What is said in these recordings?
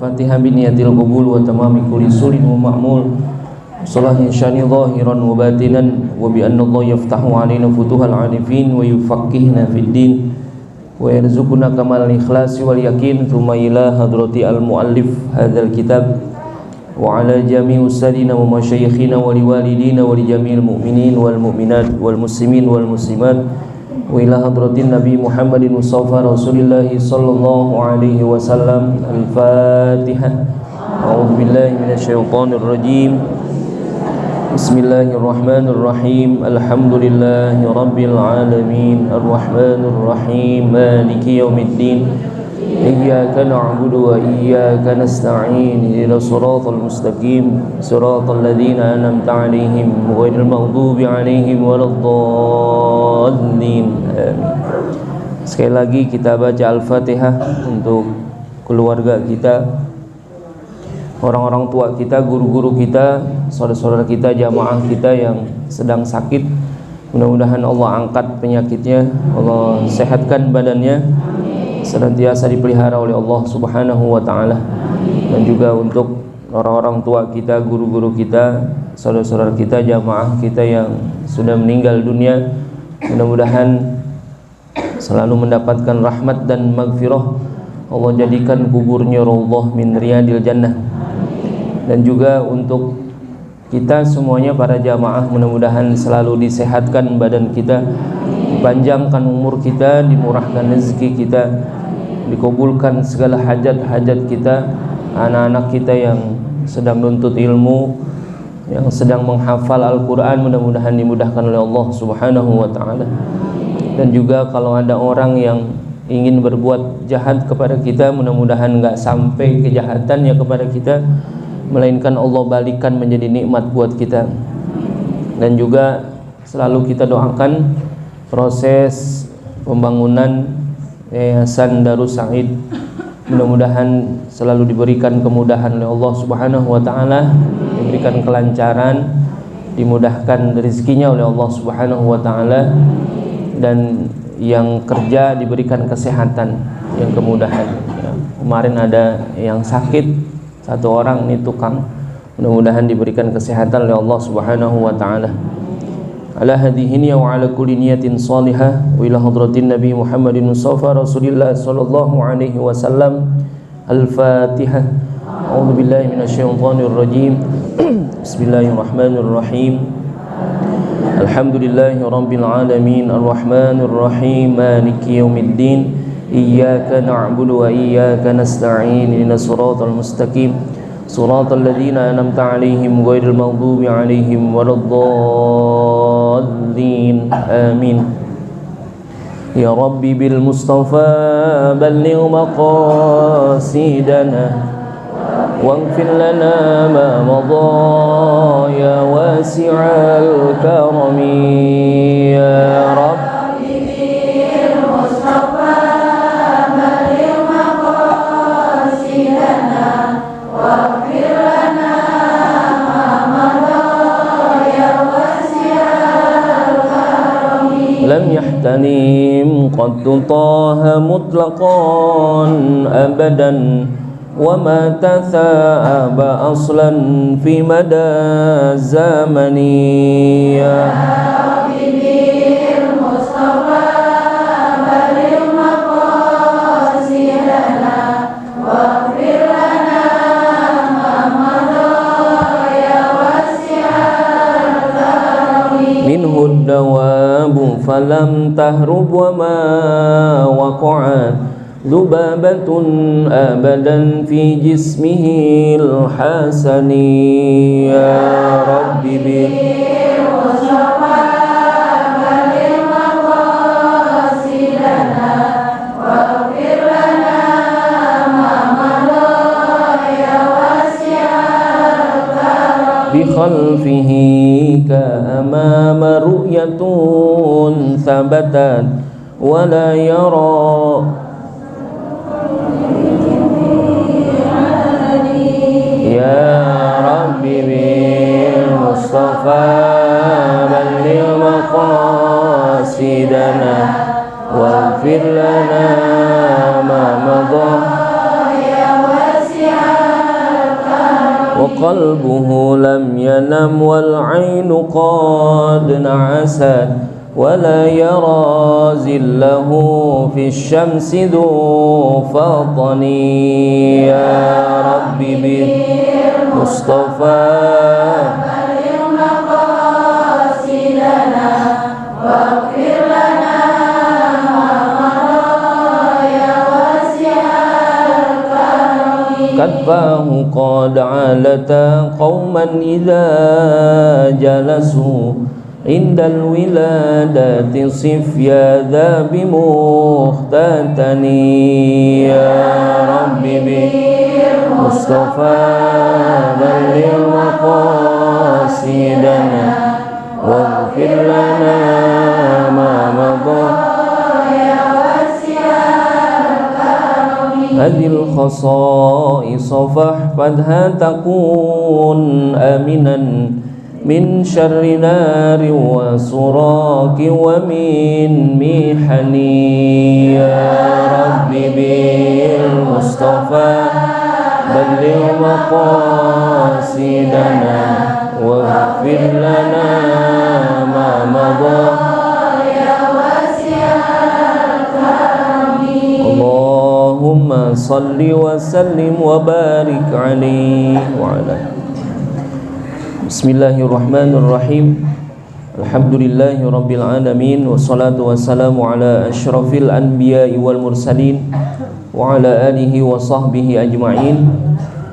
Al-Fatihah biniyatil qubul wa tamami kulli sulin wa ma'mul salahin syani zahiran wa batinan wa bi anna Allah yaftahu alaina futuhal arifin wa yufaqqihna fid din wa yarzuquna kamal ikhlasi wal yakin thumma ila hadrati al-muallif hadzal kitab wa ala jami' ustadina wa masyayikhina wa liwalidina wa li jami'il mu'minin wal mu'minat wal muslimin wal muslimat wa ila hadratin Nabi Muhammadin Mustafa Rasulillah sallallahu alaihi wasallam. Al-Fatihah. A'udzu billahi minasyaitonir rajim. Bismillahirrahmanirrahim. Alhamdulillahi rabbil alamin. Arrahmanir rahim. Maliki yaumiddin. Iyyaka na'budu wa iyyaka nasta'in. Ihdinas siratal mustaqim. Siratal ladzina an'amta 'alaihim ghairil maghdubi 'alaihim waladdallin. Amin. Sekali lagi kita baca Al-Fatihah untuk keluarga kita, orang-orang tua kita, guru-guru kita, saudara-saudara kita, jamaah kita yang sedang sakit. Mudah-mudahan Allah angkat penyakitnya, Allah sehatkan badannya, senantiasa dipelihara oleh Allah Subhanahu wa ta'ala. Dan juga untuk orang-orang tua kita, guru-guru kita, saudara-saudara kita, jamaah kita yang sudah meninggal dunia, mudah-mudahan selalu mendapatkan rahmat dan maghfirah. Allah jadikan kuburnya raudhah min riyadil jannah. Dan juga untuk kita semuanya para jamaah, mudah-mudahan selalu disehatkan badan kita, dipanjangkan umur kita, dimurahkan rezeki kita, dikabulkan segala hajat-hajat kita, anak-anak kita yang sedang menuntut ilmu, yang sedang menghafal Al-Quran, mudah-mudahan dimudahkan oleh Allah Subhanahu wa ta'ala. Dan juga kalau ada orang yang ingin berbuat jahat kepada kita, mudah-mudahan enggak sampai kejahatannya kepada kita, melainkan Allah balikan menjadi nikmat buat kita. Dan juga selalu kita doakan proses pembangunan Yayasan Darus Said, mudah-mudahan selalu diberikan kemudahan oleh Allah Subhanahu wa ta'ala, diberikan kelancaran, dimudahkan rezekinya oleh Allah Subhanahu wa ta'ala, dan yang kerja diberikan kesehatan, yang kemudahan. Kemarin ada yang sakit satu orang, ini tukang, mudah-mudahan diberikan kesehatan oleh Allah Subhanahu wa ta'ala. Ala hadhihi wa ala kulli niyatin salihah wa ila hadratin Nabi Muhammadin Mustafa Rasulillah sallallahu alaihi wasallam. Al-Fatihah. A'udzu billahi minasyaitonir rajim. Bismillahirrahmanirrahim. Alhamdulillahi rabbil alamin. Arrahmanir rahim. Maliki yaumiddin. Iyyaka na'budu wa iyyaka nasta'in. Ihdinas siratal mustaqim. Siratal ladzina an'amta 'alaihim ghairil maghdubi 'alaihim waladdallin. Amin. Ya Rabbi bil Mustafa balligh maqasidana waghfir lana ma madha ya wasi'al karami. Ya Rabbi bil Mustafa balligh maqasidana waghfir lana ma madha ya wasi'al karami. Lam yahtanim qad taha mutlaqan abadan wa ma tathaba aslan fi mada zamani. Ya Rabbi bil Mustafa balligh maqasidana waghfir lana ma madha ya wasi'al karami. Minhu dawabu falam tahrub wa ma waqa'at Lubabatun abadan fi jismihil hasani. Ya Rabbi bil Mustafa balligh maqasidana waghfir lana ma madha ya wasi'al karami. Bi khalfihi ka amama ru'yatun thabatat wa la yara. Ya Rabbi bil Mustafa balligh maqasidana waghfir lana ma madha ya wasi'al قلبه لم ينم والعين قد نعست ولا يرى زله في الشمس ذو فطن يا رب بالمصطفى بلغ مقاصدنا واغفر لنا ما مضى يا واسع الكرم كتباه قد عالتا قوما إذا جلسوا عند الولادة صف يا ذا بمختتني يا رب بالمصطفى بلغ مقاصدنا واغفر لنا ما مضى يا واسع الكرم هذه الخصائص فاحفظها تكون آمنا من شر نار وسراك ومن محن يا رب بالمصطفى بلغ مقاصدنا واغفر لنا ما مضى يا واسع الكرم اللهم صل وسلم وبارك عليه وعلى Bismillahirrahmanirrahim. Alhamdulillahi rabbil alamin wassalatu wassalamu ala asyrafil anbiya'i wal mursalin wa ala alihi wa sahbihi ajma'in.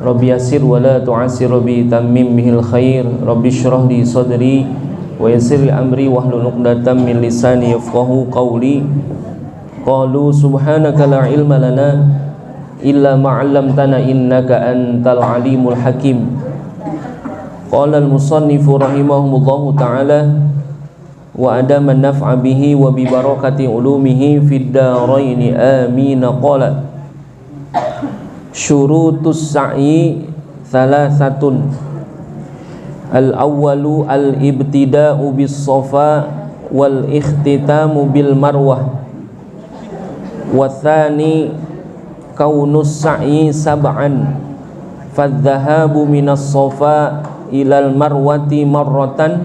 Rabbi yassir wa la tu'assir bi tammim bihil khair. Rabbi shrah li sadri wa yassir li amri wahlul 'uqdatam min lisani yafqahu qawli. Qalu subhanaka la ilma lana illa ma 'allamtana innaka antal alimul hakim. Qala al-musannifu rahimahumullahu ta'ala wa adama naf'a bihi wa bi barakati ulumihi fid daraini amin. Qala syurutus sa'i thalathatun al-awwalu al-ibtida'u bis safa wal ikhtitamu bil marwah wa thani kaunus sa'i sab'an fadhahabu minas safa ilal marwati marratan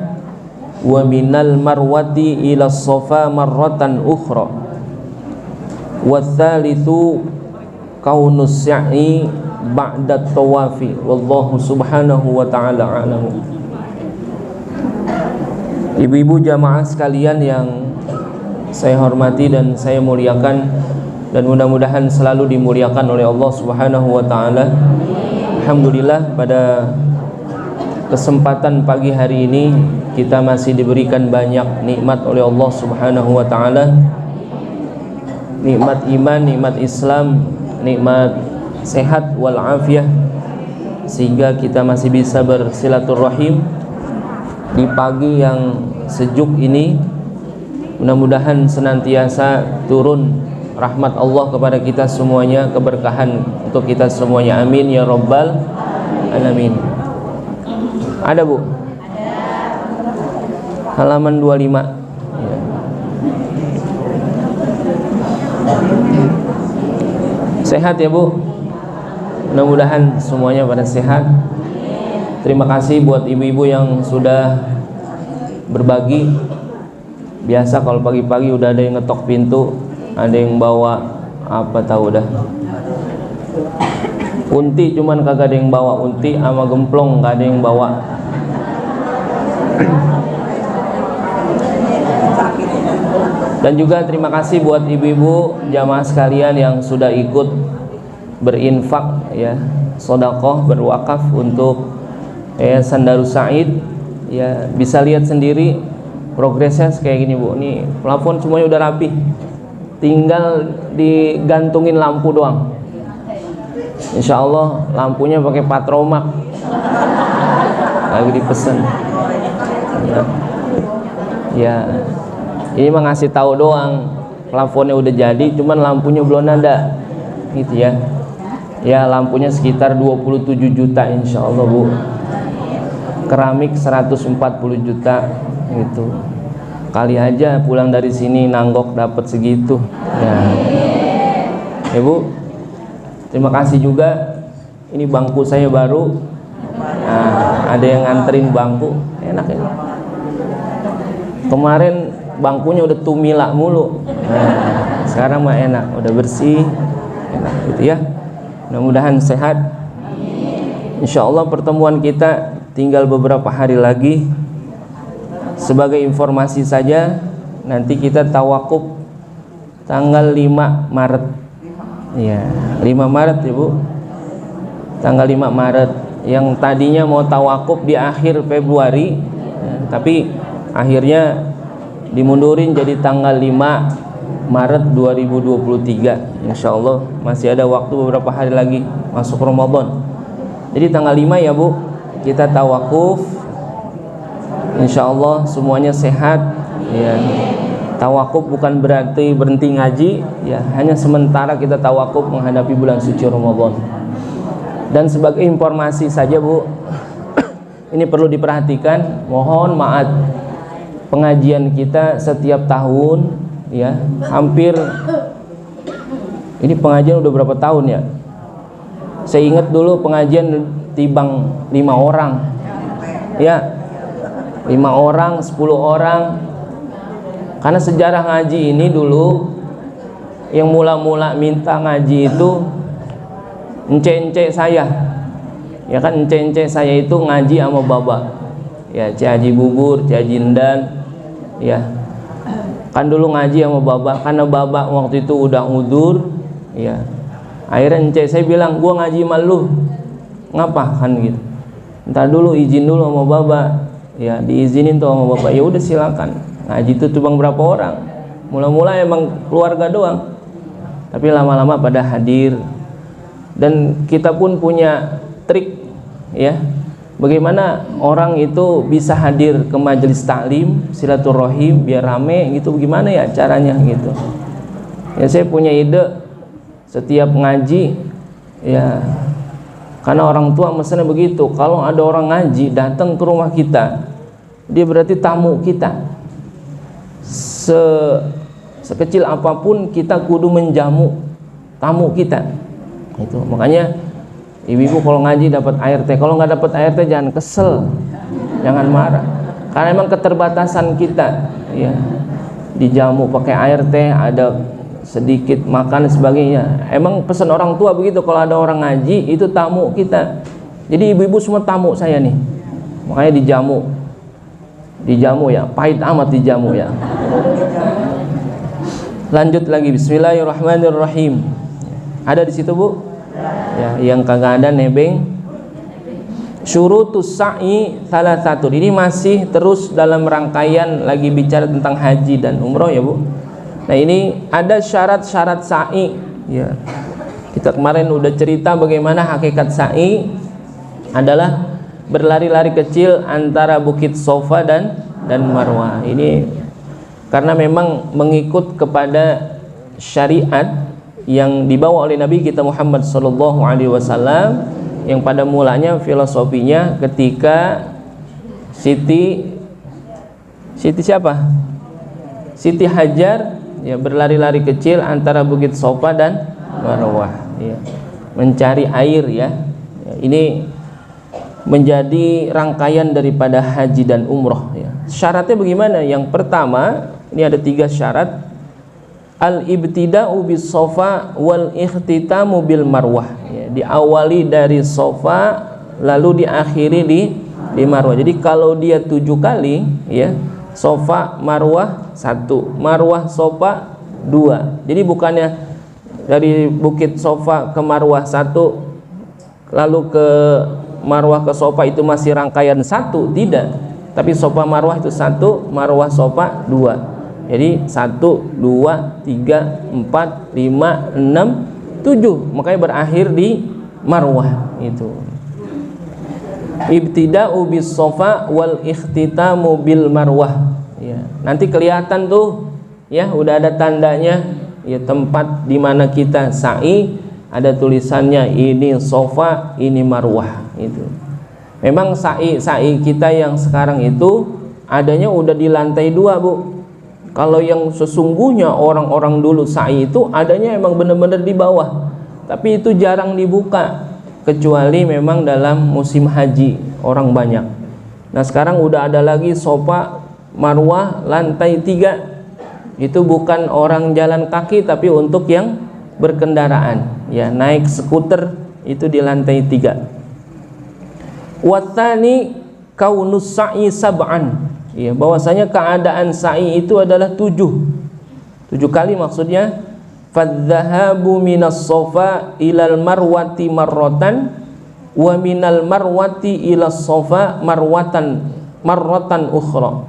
wa minal marwati ilas safa marratan ukhra wa tsalitsu kaunus sa'i ba'da tawafi wallahu subhanahu wa ta'ala a'lamu. Ibu-ibu jamaah sekalian yang saya hormati dan saya muliakan dan mudah-mudahan selalu dimuliakan oleh Allah subhanahu wa ta'ala. Alhamdulillah pada kesempatan pagi hari ini kita masih diberikan banyak nikmat oleh Allah Subhanahu wa taala. Nikmat iman, nikmat Islam, nikmat sehat wal afiyah, sehingga kita masih bisa bersilaturahim di pagi yang sejuk ini. Mudah-mudahan senantiasa turun rahmat Allah kepada kita semuanya, keberkahan untuk kita semuanya. Amin ya rabbal alamin. Ada Bu? Ada. Halaman 25 ya. Sehat ya Bu? Mudah-mudahan semuanya pada sehat. Terima kasih buat ibu-ibu yang sudah berbagi. Biasa kalau pagi-pagi udah ada yang ngetok pintu, ada yang bawa apa tahu dah. Unti cuman kagak ada yang bawa, unti sama gemplong gak ada yang bawa. Dan juga terima kasih buat ibu-ibu jamaah sekalian yang sudah ikut berinfak ya, sedekah, berwakaf untuk Yayasan Darus Said ya. Bisa lihat sendiri progresnya kayak gini Bu. Nih plafon semuanya udah rapi, tinggal digantungin lampu doang. Insya Allah lampunya pakai Patromak, lagi dipesen ya. Ini mah ngasih tahu doang, plafonnya udah jadi, cuman lampunya belum ada gitu ya. Ya lampunya sekitar 27 juta insya Allah Bu. Keramik 140 juta gitu. Kali aja pulang dari sini nanggok dapat segitu ya. Bu, terima kasih juga. Ini bangku saya baru. Nah, ada yang nganterin bangku, enak ya. Kemarin bangkunya udah tumila mulu, nah, sekarang mah enak, udah bersih, enak gitu ya. Mudah-mudahan sehat. Insya Allah pertemuan kita tinggal beberapa hari lagi. Sebagai informasi saja, nanti kita tawakuf tanggal 5 Maret ya, 5 Maret ya Bu, tanggal 5 Maret. Yang tadinya mau tawakuf di akhir Februari ya, tapi akhirnya dimundurin jadi tanggal 5 Maret 2023. Insya Allah masih ada waktu beberapa hari lagi masuk Ramadan. Jadi tanggal 5 ya Bu, kita tawakuf. Insya Allah semuanya sehat ya. Tawakuf bukan berarti berhenti ngaji ya, hanya sementara kita tawakuf menghadapi bulan suci Ramadan. Dan sebagai informasi saja Bu, ini perlu diperhatikan, mohon maaf, pengajian kita setiap tahun ya, hampir ini pengajian udah berapa tahun ya. Saya ingat dulu pengajian tibang 5 orang ya, 5 orang, 10 orang. Karena sejarah ngaji ini dulu yang mula-mula minta ngaji itu ence-ence saya ya kan, ence-ence saya itu ngaji sama baba ya, Cik Haji Bubur, Cik Haji Indan ya kan, dulu ngaji sama baba. Karena baba waktu itu udah udur ya, akhirnya ence saya bilang, gua ngaji sama lu ngapa kan gitu, entar dulu izin dulu sama baba ya, diizinin tuh sama baba. Ya udah silakan. Ngaji itu cuma berapa orang, mula-mula emang keluarga doang, tapi lama-lama pada hadir. Dan kita pun punya trik ya, bagaimana orang itu bisa hadir ke majelis taklim silaturahim biar rame gitu, gimana ya caranya gitu ya. Saya punya ide, setiap ngaji ya, karena orang tua mestinya begitu, kalau ada orang ngaji datang ke rumah kita, dia berarti tamu kita. Sekecil apapun kita kudu menjamu tamu kita. Itu makanya ibu-ibu kalau ngaji dapat ART, kalau nggak dapat ART jangan kesel, jangan marah, karena emang keterbatasan kita ya. Dijamu pakai ART, ada sedikit makan dan sebagainya. Emang pesan orang tua begitu, kalau ada orang ngaji itu tamu kita. Jadi ibu-ibu semua tamu saya nih, makanya dijamu ya, pahit amat dijamu ya. Lanjut lagi, bismillahirrahmanirrahim. Ada di situ Bu ya, yang kagak ada nebeng. Syurutus sa'i salah satu. Ini masih terus dalam rangkaian lagi bicara tentang haji dan umroh ya Bu. Nah ini ada syarat-syarat sa'i ya. Kita kemarin udah cerita bagaimana hakikat sa'i adalah berlari-lari kecil antara Bukit Sofa dan Marwah. Ini karena memang mengikut kepada syariat yang dibawa oleh Nabi kita Muhammad SAW, yang pada mulanya filosofinya ketika Siti siapa? Siti Hajar ya, berlari-lari kecil antara Bukit Sofa dan Marwah ya, mencari air ya. Ini menjadi rangkaian daripada haji dan umroh ya. Syaratnya bagaimana? Yang pertama, ini ada 3 syarat. Al-ibtida'u bis sofa wal ikhtitamu bil marwah ya, diawali dari sofa lalu diakhiri di marwah. Jadi kalau dia 7 kali ya, sofa marwah 1, marwah sofa 2. Jadi bukannya dari Bukit Sofa ke Marwah 1 lalu ke Marwah ke Sofa itu masih rangkaian 1, tidak. Tapi Sofa Marwah itu 1, Marwah Sofa 2. Jadi 1, 2, 3, 4, 5, 6, 7. Makanya berakhir di Marwah itu. Ibtida'u bis Sofa wal ikhtitamu bil Marwah. Ya, nanti kelihatan tuh ya, udah ada tandanya ya, tempat di mana kita sa'i, ada tulisannya ini Sofa, ini Marwah itu. Memang sa'i kita yang sekarang itu adanya udah di lantai 2 Bu. Kalau yang sesungguhnya orang-orang dulu sa'i itu adanya emang benar-benar di bawah, tapi itu jarang dibuka kecuali memang dalam musim haji. orang banyak. Nah sekarang udah ada lagi Safa Marwah lantai 3. Itu bukan orang jalan kaki tapi untuk yang berkendaraan, ya naik skuter itu di lantai 3. Watsani kaunus sa'i sab'an, ya bahwasanya keadaan sa'i itu adalah 7 kali, maksudnya fadzahabu minas Safa ilal marwati marratan wa minal marwati ilas Safa marratan ukhra.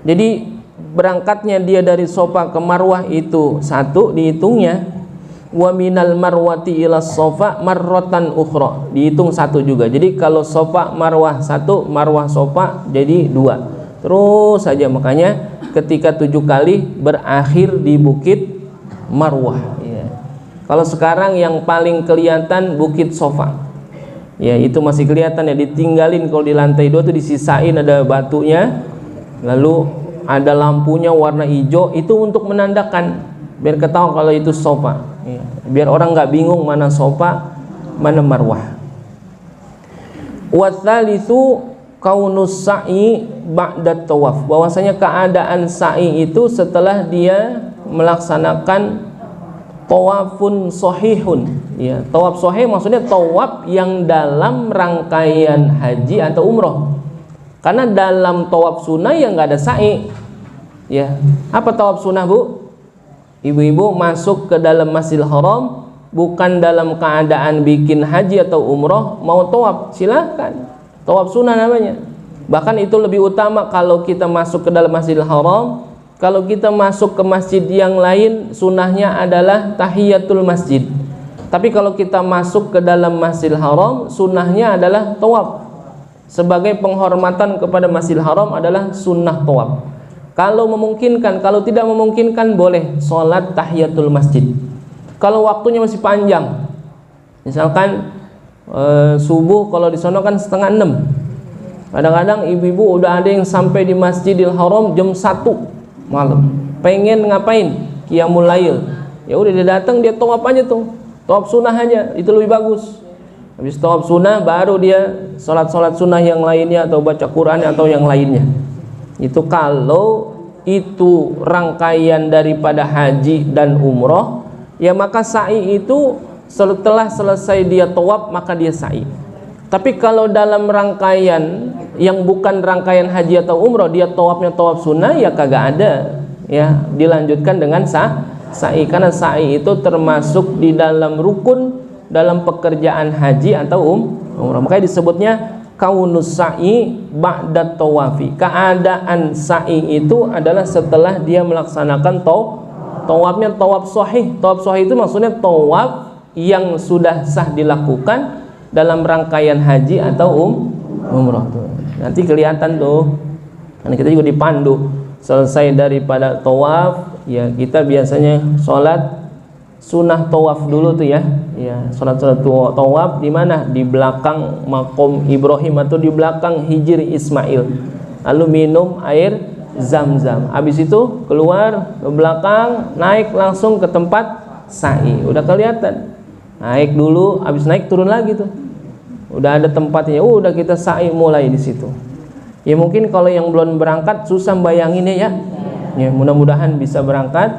Jadi berangkatnya dia dari Safa ke Marwah itu 1 dihitungnya, wa minal marwati ilas Safa marratan ukhra dihitung 1 juga. Jadi kalau Safa Marwah 1, Marwah Safa jadi 2, terus saja. Makanya ketika 7 kali berakhir di Bukit Marwah, ya. Kalau sekarang yang paling kelihatan Bukit Safa, ya itu masih kelihatan ya, ditinggalin. Kalau di lantai 2 tuh disisain ada batunya, lalu ada lampunya warna hijau, itu untuk menandakan biar ketahui kalau itu Safa, ya. Biar orang nggak bingung mana Safa mana Marwah. Wa tsalitsu kaunus sa'i ba'da tawaf, bahwasanya keadaan sa'i itu setelah dia melaksanakan tawafun sahihun, ya. Tawaf sahih maksudnya tawaf yang dalam rangkaian haji atau umroh. Karena dalam tawaf sunnah yang nggak ada sa'i, ya. Apa tawaf sunnah, Bu? Ibu-ibu masuk ke dalam Masjidil Haram bukan dalam keadaan bikin haji atau umroh, mau tawaf silakan, tawaf sunnah namanya. Bahkan itu lebih utama kalau kita masuk ke dalam Masjidil Haram. Kalau kita masuk ke masjid yang lain, sunnahnya adalah tahiyatul masjid. Tapi kalau kita masuk ke dalam Masjidil Haram, sunnahnya adalah tawaf. Sebagai penghormatan kepada Masjidil Haram adalah sunnah tawaf. Kalau memungkinkan, kalau tidak memungkinkan boleh sholat tahiyatul masjid. Kalau waktunya masih panjang, misalkan subuh kalau di sono kan 5:30. Kadang-kadang ibu-ibu udah ada yang sampai di Masjidil Haram jam 1 malam, pengen ngapain? Qiyamul lail. Ya udah dia datang, dia tawaf aja tuh, tawaf sunnah aja, itu lebih bagus. Habis tawaf sunnah baru dia sholat sunnah yang lainnya atau baca Quran atau yang lainnya. Itu kalau itu rangkaian daripada haji dan umroh, ya maka sa'i itu setelah selesai dia tawaf maka dia sa'i. Tapi kalau dalam rangkaian yang bukan rangkaian haji atau umroh, dia tawafnya tawaf sunnah, ya kagak ada, ya dilanjutkan dengan sa'i. Karena sa'i itu termasuk di dalam rukun dalam pekerjaan haji atau umroh. Makanya disebutnya kaunus sa'i ba'da tawafi. Keadaan sa'i itu adalah setelah dia melaksanakan tawafnya tawaf sahih. Tawaf sahih itu maksudnya tawaf yang sudah sah dilakukan dalam rangkaian haji atau umroh tuh. Nanti kelihatan tuh. Karena kita juga dipandu selesai daripada tawaf, ya kita biasanya sholat sunnah tawaf dulu tuh ya. Ya, sholat tawaf di mana? Di belakang makom Ibrahim atau di belakang hijir Ismail. Lalu minum air Zam-Zam. Habis itu keluar ke belakang, naik langsung ke tempat sa'i. Udah kelihatan. Naik dulu, habis naik turun lagi tuh. Udah ada tempatnya. Udah kita sa'i mulai di situ. Ya mungkin kalau yang belum berangkat susah bayanginnya ya. Ya mudah-mudahan bisa berangkat.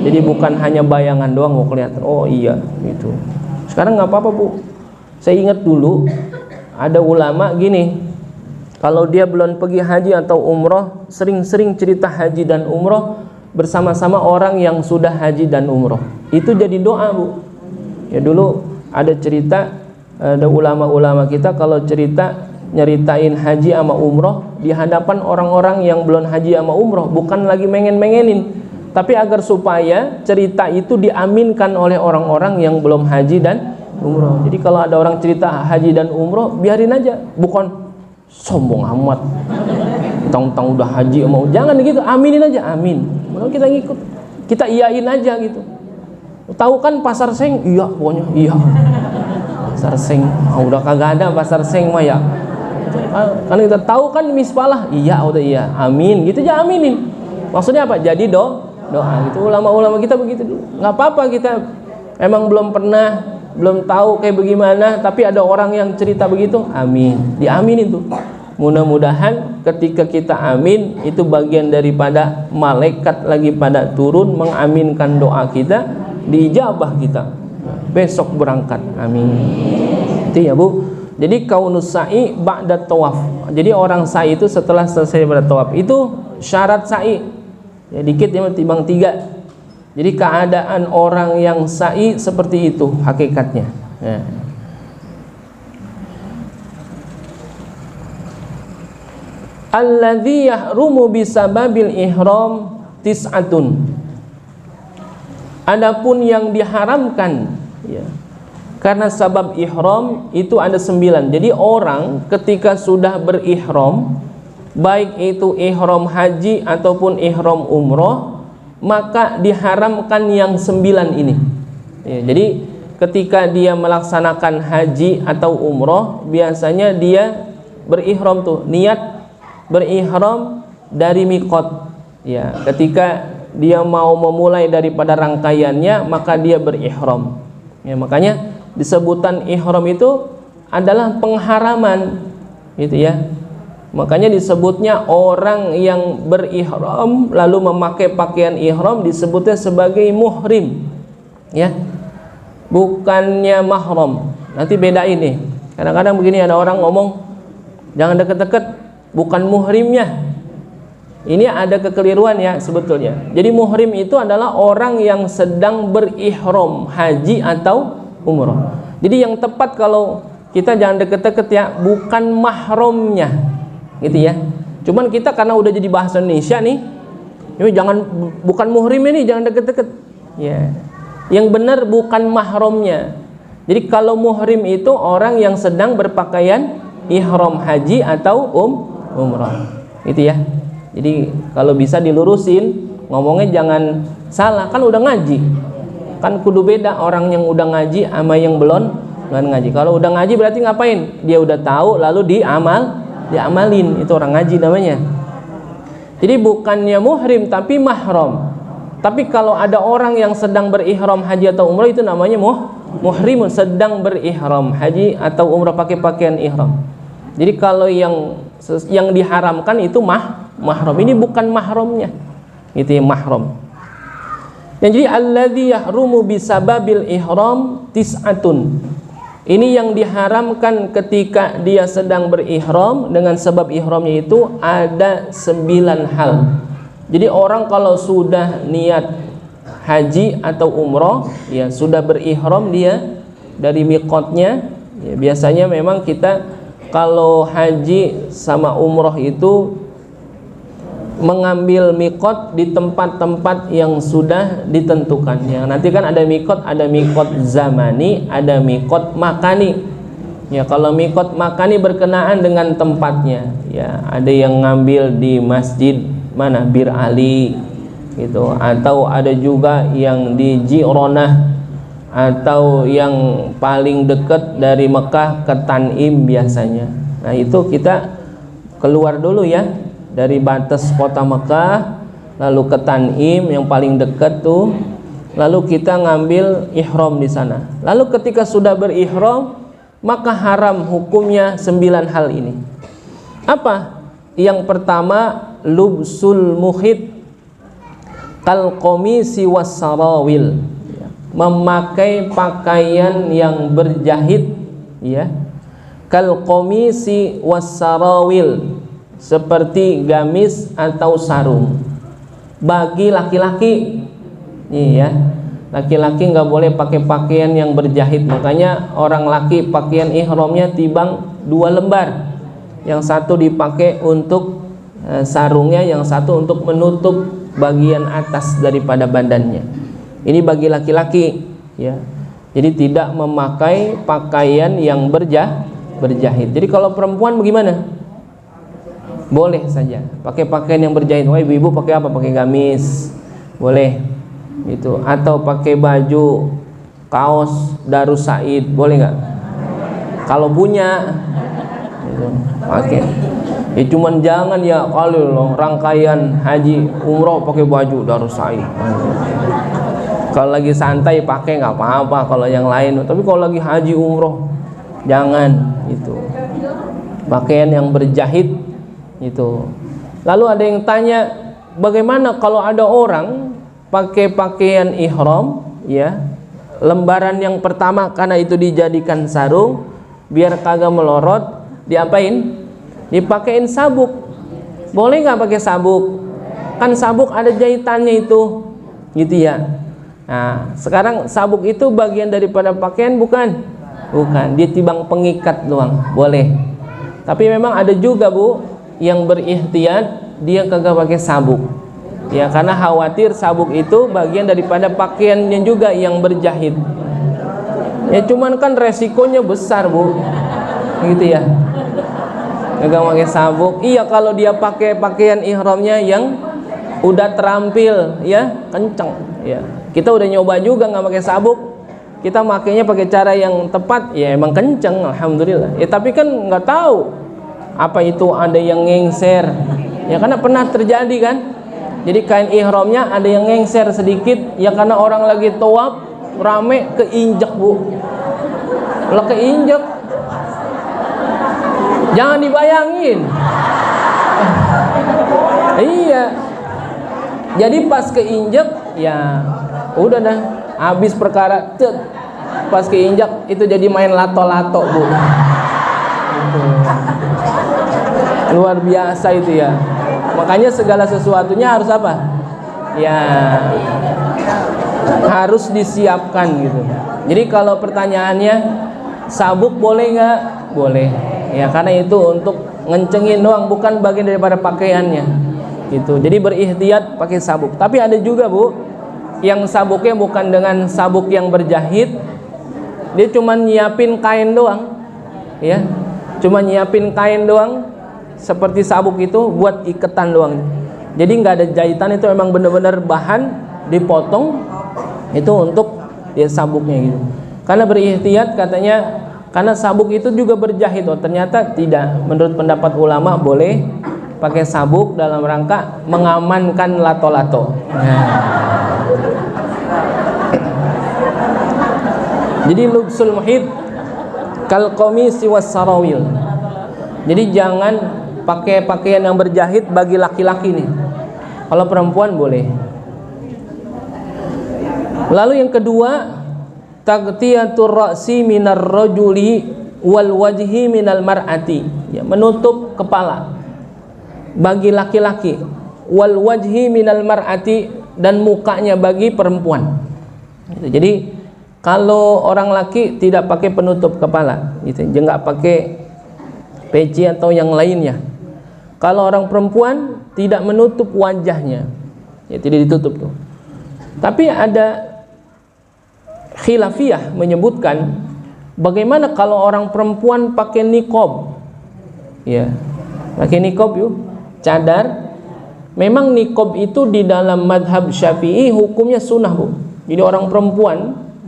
Jadi bukan hanya bayangan doang mau kelihatan. Oh iya gitu. Sekarang nggak apa-apa, Bu. Saya ingat dulu ada ulama gini. Kalau dia belum pergi haji atau umroh, sering-sering cerita haji dan umroh bersama-sama orang yang sudah haji dan umroh. Itu jadi doa, Bu. Ya dulu ada cerita, ada ulama-ulama kita kalau nyeritain haji sama umroh di hadapan orang-orang yang belum haji sama umroh, bukan lagi mengen-mengenin, tapi agar supaya cerita itu diaminkan oleh orang-orang yang belum haji dan umroh. Jadi kalau ada orang cerita haji dan umroh, biarin aja, bukan sombong amat, tang-tang udah haji mau, jangan gitu, aminin aja, amin. Kalau kita ngikut, kita iyain aja gitu. Tahu kan pasar seng? Iya, pokoknya iya. Pasar seng, udah kagak ada pasar seng mah ya. Kan kita tahu kan mispalah, iya udah iya, amin. Gitu aja aminin. Maksudnya apa? Jadi doa gitu. Ulama-ulama kita begitu dulu. Nggak apa-apa kita emang belum pernah, belum tahu kayak bagaimana, tapi ada orang yang cerita begitu, amin. Diaminin tuh. mudah-mudahan ketika kita amin itu bagian daripada malaikat lagi pada turun mengaminkan doa kita, diijabah kita besok berangkat. Amin. Itu ya Bu. Jadi kaunus sa'i ba'da tawaf. Jadi orang sa'i itu setelah selesai pada tawaf itu syarat sa'i. Ya dikit ya timbang 3. Jadi keadaan orang yang sa'i seperti itu hakikatnya. Ya. Alladzi yahrumu bisababil ihram tis'atun. Adapun yang diharamkan ya, karena sabab ihram itu ada 9. Jadi orang ketika sudah berihram, baik itu ihram haji ataupun ihram umroh, maka diharamkan yang 9 ini ya. Jadi ketika dia melaksanakan haji atau umroh, biasanya dia berihram tuh, niat berihram dari miqat ya. Ketika dia mau memulai daripada rangkaiannya, maka dia berihram ya. Makanya disebutan ihram itu adalah pengharaman gitu ya. Makanya disebutnya orang yang berihram lalu memakai pakaian ihram disebutnya sebagai muhrim ya, bukannya mahram. Nanti beda ini. Kadang-kadang begini ada orang ngomong jangan deket-deket, bukan muhrimnya. Ini ada kekeliruan ya sebetulnya. Jadi muhrim itu adalah orang yang sedang berihram haji atau umrah. Jadi yang tepat kalau kita jangan deket-deket ya, bukan mahramnya gitu ya. Cuman kita karena udah jadi bahasa Indonesia nih, ini jangan, bukan muhrim ini jangan deket-deket ya. Yang benar bukan mahramnya. Jadi kalau muhrim itu orang yang sedang berpakaian ihram haji atau umrah gitu ya. Jadi kalau bisa dilurusin ngomongnya, jangan salah, kan udah ngaji. Kan kudu beda orang yang udah ngaji sama yang belum ngaji. Kalau udah ngaji berarti ngapain? Dia udah tahu lalu diamalin. Itu orang ngaji namanya. Jadi bukannya muhrim tapi mahram. Tapi kalau ada orang yang sedang berihram haji atau umrah itu namanya muhrimun, sedang berihram haji atau umrah pakai pakaian ihram. Jadi kalau yang diharamkan itu mahram, ini bukan mahramnya. Itu yang mahram. Dan jadi alladzi yahrumu bisababil ihram tis'atun. Ini yang diharamkan ketika dia sedang berihram, dengan sebab ihramnya itu ada 9 hal. Jadi orang kalau sudah niat haji atau umroh ya, sudah berihram dia dari miqatnya ya, biasanya memang kita kalau haji sama umroh itu mengambil miqat di tempat-tempat yang sudah ditentukan ya. Nanti kan ada miqat zamani, ada miqat makani ya. Kalau miqat makani berkenaan dengan tempatnya ya, ada yang ngambil di masjid mana, Bir Ali gitu, atau ada juga yang di Ji'ronah, atau yang paling dekat dari Mekah ke Tanim biasanya. Nah itu kita keluar dulu ya dari batas kota Mekah, lalu ke Tanim yang paling dekat tuh, lalu kita ngambil ihram di sana. Lalu ketika sudah berihram, maka haram hukumnya 9 hal ini. Apa? Yang pertama, lubsul muhit kal qamisi was sarawil, memakai pakaian yang berjahit ya, kal qamisi was sarawil, seperti gamis atau sarung bagi laki-laki. Iya, laki-laki nggak boleh pakai pakaian yang berjahit. Makanya orang laki pakaian ihramnya tibang 2 lembar. Yang satu dipakai untuk sarungnya, yang satu untuk menutup bagian atas daripada badannya. Ini bagi laki-laki ya. Jadi tidak memakai pakaian yang berjahit. Jadi kalau perempuan bagaimana? Boleh saja pakai pakaian yang berjahit. Wah, ibu-ibu pakai apa? Pakai gamis, boleh gitu. Atau pakai baju kaos Darus Said, boleh nggak? Kalau punya gitu, pakai. Ya cuman jangan ya kalau rangkaian haji umroh pakai baju Darus Said. Kalau lagi santai pakai nggak apa-apa kalau yang lain. Tapi kalau lagi haji umroh jangan itu. pakaian yang berjahit itu. Lalu ada yang tanya, bagaimana kalau ada orang pakai pakaian ihram, ya, lembaran yang pertama karena itu dijadikan sarung biar kagak melorot, diapain? Dipakein sabuk. Boleh nggak pakai sabuk? Kan sabuk ada jahitannya itu, gitu ya. Nah, sekarang sabuk itu bagian daripada pakaian bukan? Bukan, dia timbang pengikat doang, boleh. Tapi memang ada juga Bu yang berihtiyat dia kagak pakai sabuk. Ya, karena khawatir sabuk itu bagian daripada pakaiannya juga yang berjahit. Ya cuman kan resikonya besar Bu, gitu ya. Kagak pakai sabuk. Iya, kalau dia pakai pakaian ihramnya yang udah terampil, ya kenceng. Ya, kita udah nyoba juga nggak pakai sabuk. Kita makainya pakai cara yang tepat, ya emang kenceng, alhamdulillah. Ya tapi kan nggak tahu apa itu ada yang ngengser. Ya karena pernah terjadi kan. Jadi kain ihramnya ada yang ngengser sedikit, ya karena orang lagi tawaf rame keinjek Bu. Lah keinjek, jangan dibayangin. Iya. Jadi pas keinjek, ya udah dah, habis perkara. Pas keinjek itu jadi main lato-lato Bu. Luar biasa itu ya. Makanya segala sesuatunya harus apa? Ya harus disiapkan gitu. Jadi kalau pertanyaannya sabuk boleh nggak? Boleh. Ya karena itu untuk ngencengin doang, bukan bagian daripada pakaiannya. Gitu. Jadi berihtiyat pakai sabuk. Tapi ada juga Bu yang sabuknya bukan dengan sabuk yang berjahit. Dia cuma nyiapin kain doang. Ya. Cuma nyiapin kain doang. Seperti sabuk itu buat iketan doang. Jadi nggak ada jahitan, itu memang benar-benar bahan dipotong itu untuk dia sabuknya gitu. Karena berihtiyat katanya, karena sabuk itu juga berjahit. Oh ternyata tidak. Menurut pendapat ulama boleh pakai sabuk dalam rangka mengamankan lato-lato. Jadi lubsul muhit kal qamisi was sarawil. Jadi jangan pakai pakaian yang berjahit bagi laki-laki nih. Kalau perempuan boleh. Lalu yang kedua, taghtiyatur ra'si minar rajuli wal wajhi minal mar'ati. Ya, menutup kepala bagi laki-laki, wal wajhi minal mar'ati, dan mukanya bagi perempuan. Jadi kalau orang laki tidak pakai penutup kepala, gitu. Dia nggak pakai peci atau yang lainnya. Kalau orang perempuan tidak menutup wajahnya, ya tidak ditutup tuh. Tapi ada khilafiyah menyebutkan bagaimana kalau orang perempuan pakai niqab, ya pakai niqab yuk, cadar. Memang niqab itu di dalam madhab Syafi'i hukumnya sunnah Bu. Jadi orang perempuan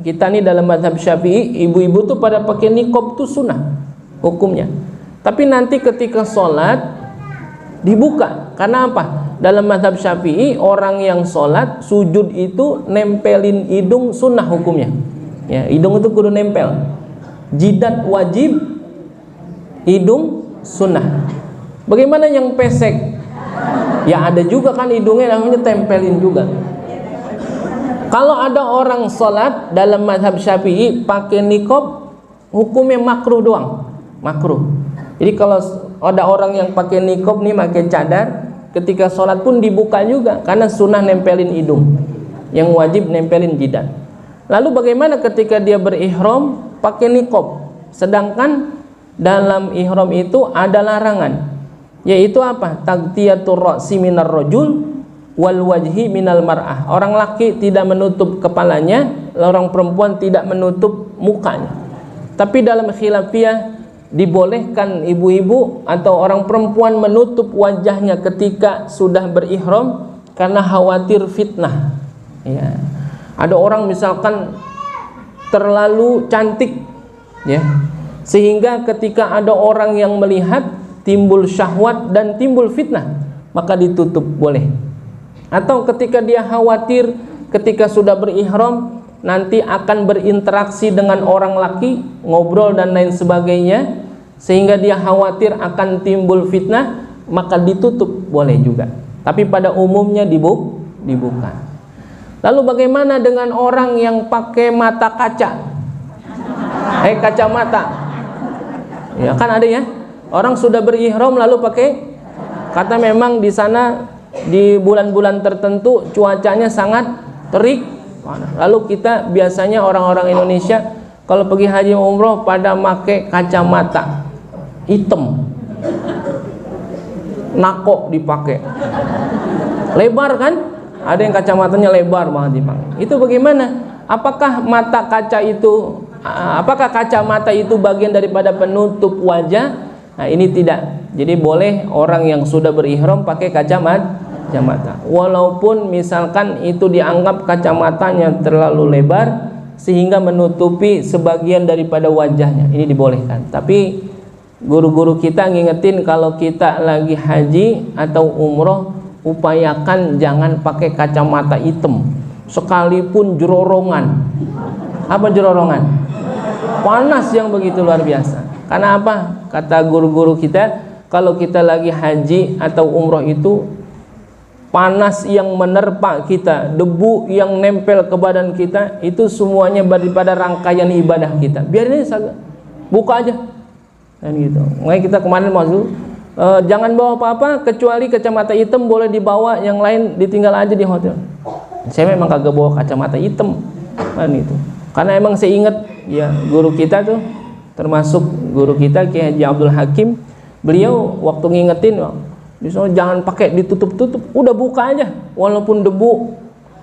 kita nih dalam madhab Syafi'i, ibu-ibu tuh pada pakai niqab tuh sunnah hukumnya. Tapi nanti ketika sholat dibuka. Karena apa? Dalam mazhab Syafi'i orang yang sholat sujud itu nempelin hidung sunnah hukumnya. Ya, hidung itu kudu nempel. Jidat wajib, hidung sunnah. Bagaimana yang pesek? Ya ada juga kan hidungnya namanya tempelin juga. Kalau ada orang sholat dalam mazhab Syafi'i pakai niqab, hukumnya makruh doang. Makruh. Jadi kalau ada orang yang pakai niqab nih, pakai cadar, ketika sholat pun dibuka juga, karena sunnah nempelin hidung, yang wajib nempelin jidat. Lalu bagaimana ketika dia berihram pakai niqab, sedangkan dalam ihram itu ada larangan, yaitu apa? Taghtiyatur ra'si minar rajul wal wajhi minal mar'ah. Orang laki tidak menutup kepalanya, orang perempuan tidak menutup mukanya. Tapi dalam khilafiyah dibolehkan ibu-ibu atau orang perempuan menutup wajahnya ketika sudah berihram karena khawatir fitnah. Ya. Ada orang misalkan terlalu cantik, ya, sehingga ketika ada orang yang melihat timbul syahwat dan timbul fitnah, maka ditutup boleh. Atau ketika dia khawatir ketika sudah berihram nanti akan berinteraksi dengan orang laki, ngobrol dan lain sebagainya, sehingga dia khawatir akan timbul fitnah, maka ditutup boleh juga. Tapi pada umumnya dibuka. Lalu bagaimana dengan orang yang pakai mata kaca? Kacamata. Ya kan ada ya. Orang sudah berihram lalu pakai, kata memang di sana di bulan-bulan tertentu cuacanya sangat terik. Lalu kita biasanya orang-orang Indonesia kalau pergi haji umroh pada pakai kacamata hitam, nako dipakai, lebar kan? Ada yang kacamatanya lebar banget dipakai. Itu bagaimana? Apakah kacamata itu bagian daripada penutup wajah? Nah ini tidak. Jadi boleh orang yang sudah berihram pakai kacamata. Walaupun misalkan itu dianggap kacamatanya terlalu lebar sehingga menutupi sebagian daripada wajahnya, ini dibolehkan. Tapi guru-guru kita ngingetin kalau kita lagi haji atau umroh, upayakan jangan pakai kacamata hitam sekalipun jerorongan. Apa jerorongan? Panas yang begitu luar biasa. Karena apa? Kata guru-guru kita, kalau kita lagi haji atau umroh itu panas yang menerpa kita, debu yang nempel ke badan kita, itu semuanya daripada rangkaian ibadah kita. Biarin aja, buka aja. Dan gitu. Makanya kita kemarin masuk, jangan bawa apa-apa kecuali kacamata hitam boleh dibawa, yang lain ditinggal aja di hotel. Saya memang kagak bawa kacamata hitam, kan itu. Karena emang saya ingat ya guru kita tuh, termasuk guru kita Kiai Haji Abdul Hakim, beliau waktu ngingetin, disuruh jangan pakai ditutup-tutup, udah buka aja, walaupun debu,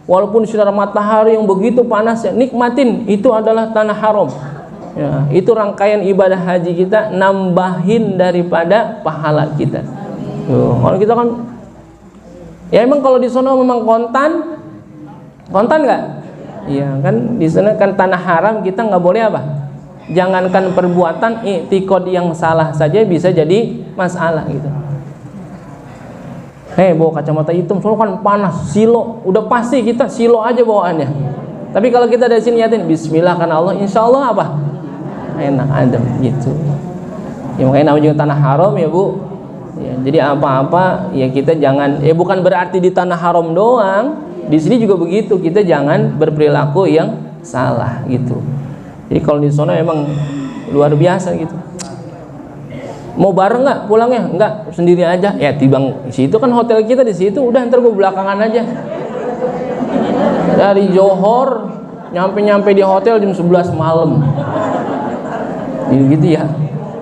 walaupun sinar matahari yang begitu panasnya, nikmatin, itu adalah tanah haram. Ya, itu rangkaian ibadah haji kita, nambahin daripada pahala kita. Kalau kita kan, ya emang kalau di sana memang kontan nggak? Iya kan, di sana kan tanah haram, kita nggak boleh apa? Jangankan perbuatan, i'tiqad yang salah saja bisa jadi masalah gitu. Bawa kacamata hitam, soalnya kan panas, silo, udah pasti kita silo aja bawaannya. Tapi kalau kita dari sini nyatin bismillah karena Allah, insya Allah apa? Enak adem gitu. Ya makanya namanya juga tanah haram ya Bu. Ya, jadi apa-apa ya kita jangan, bukan berarti di tanah haram doang. Di sini juga begitu, kita jangan berperilaku yang salah gitu. Jadi kalau di sana emang luar biasa gitu. Mau bareng nggak pulangnya? Enggak, sendiri aja. Ya tibang situ kan hotel kita di situ, udah ntar gue belakangan aja. Dari Johor nyampe di hotel jam 11 malam. Gitu ya.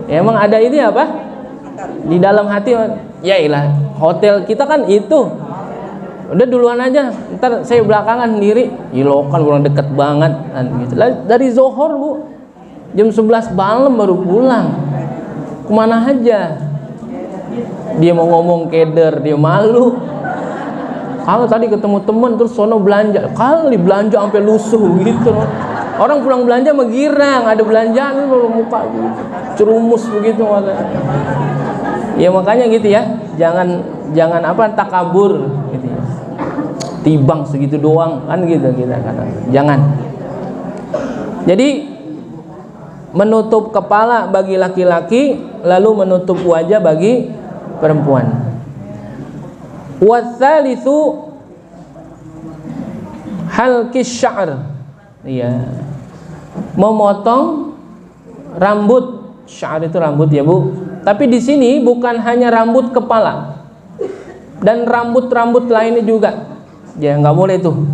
Emang ada ini apa? Di dalam hati, ya ilah hotel kita kan itu. Udah duluan aja, ntar saya belakangan sendiri. Ilokan kurang deket banget kan gitu. Dari Johor Bu, jam 11 malam baru pulang. Kemana aja? Dia mau ngomong keder, dia malu. Kalau tadi ketemu temen terus sono belanja, kali belanja sampai lusuh gitu. Orang pulang belanja menggirang, ada belanjaan itu muka gitu, cerumus begitu makanya. Ya makanya gitu ya, jangan apa takabur gitu ya. Tibang segitu doang kan gitu kita kata. Jangan. Jadi menutup kepala bagi laki-laki, lalu menutup wajah bagi perempuan. Watsalitsu halqis sya'r. Iya. Memotong rambut. Sya'r itu rambut ya, Bu. Tapi di sini bukan hanya rambut kepala. Dan rambut-rambut lainnya juga. Ya nggak boleh tuh.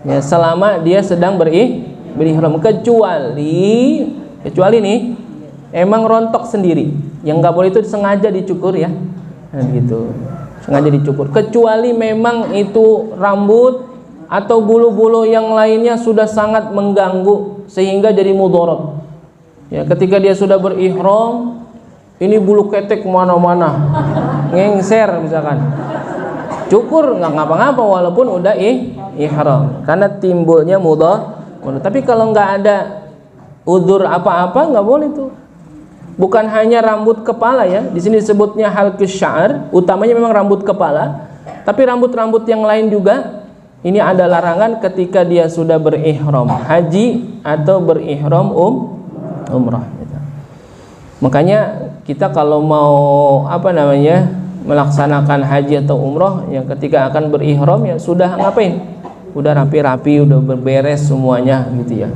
Ya selama dia sedang berihram, kecuali nih emang rontok sendiri. Yang nggak boleh itu sengaja dicukur ya. Nah, gitu. Sengaja dicukur. Kecuali memang itu rambut atau bulu-bulu yang lainnya sudah sangat mengganggu sehingga jadi mudarat. Ya, ketika dia sudah berihram, ini bulu ketek kemana-mana, ngengser misalkan. Cukur nggak ngapa-ngapa walaupun udah ihram, karena timbulnya mudarat. Tapi kalau nggak ada udzur apa-apa nggak boleh tuh. Bukan hanya rambut kepala ya, di sini disebutnya halqus sya'r, utamanya memang rambut kepala, tapi rambut-rambut yang lain juga. Ini ada larangan ketika dia sudah berihram haji atau berihram umrah gitu. Makanya kita kalau mau melaksanakan haji atau umroh, yang ketika akan berihram ya sudah ngapain? Udah rapi-rapi, udah berberes semuanya gitu ya.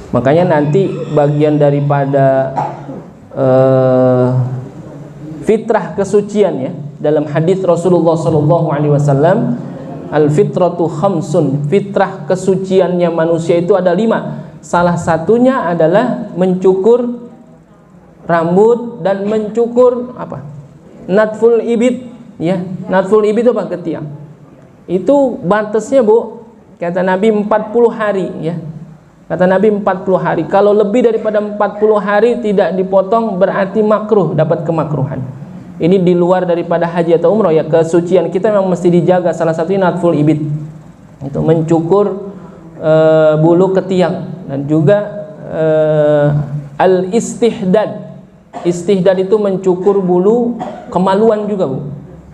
Makanya nanti bagian daripada fitrah kesucian ya, dalam hadis Rasulullah SAW, al-fitratu khamsun, fitrah kesuciannya manusia itu ada 5. Salah satunya adalah mencukur rambut dan mencukur natful ibit ya. Natful ibit itu apa? Ketiak. Itu batasnya Bu, kata Nabi 40 hari ya. Kata Nabi 40 hari. Kalau lebih daripada 40 hari tidak dipotong berarti makruh, dapat kemakruhan. Ini di luar daripada haji atau umroh ya. Kesucian kita memang mesti dijaga. Salah satunya natful ibit, itu mencukur bulu ketiak. Dan juga al-istihdad. Istihdad itu mencukur bulu kemaluan juga Bu.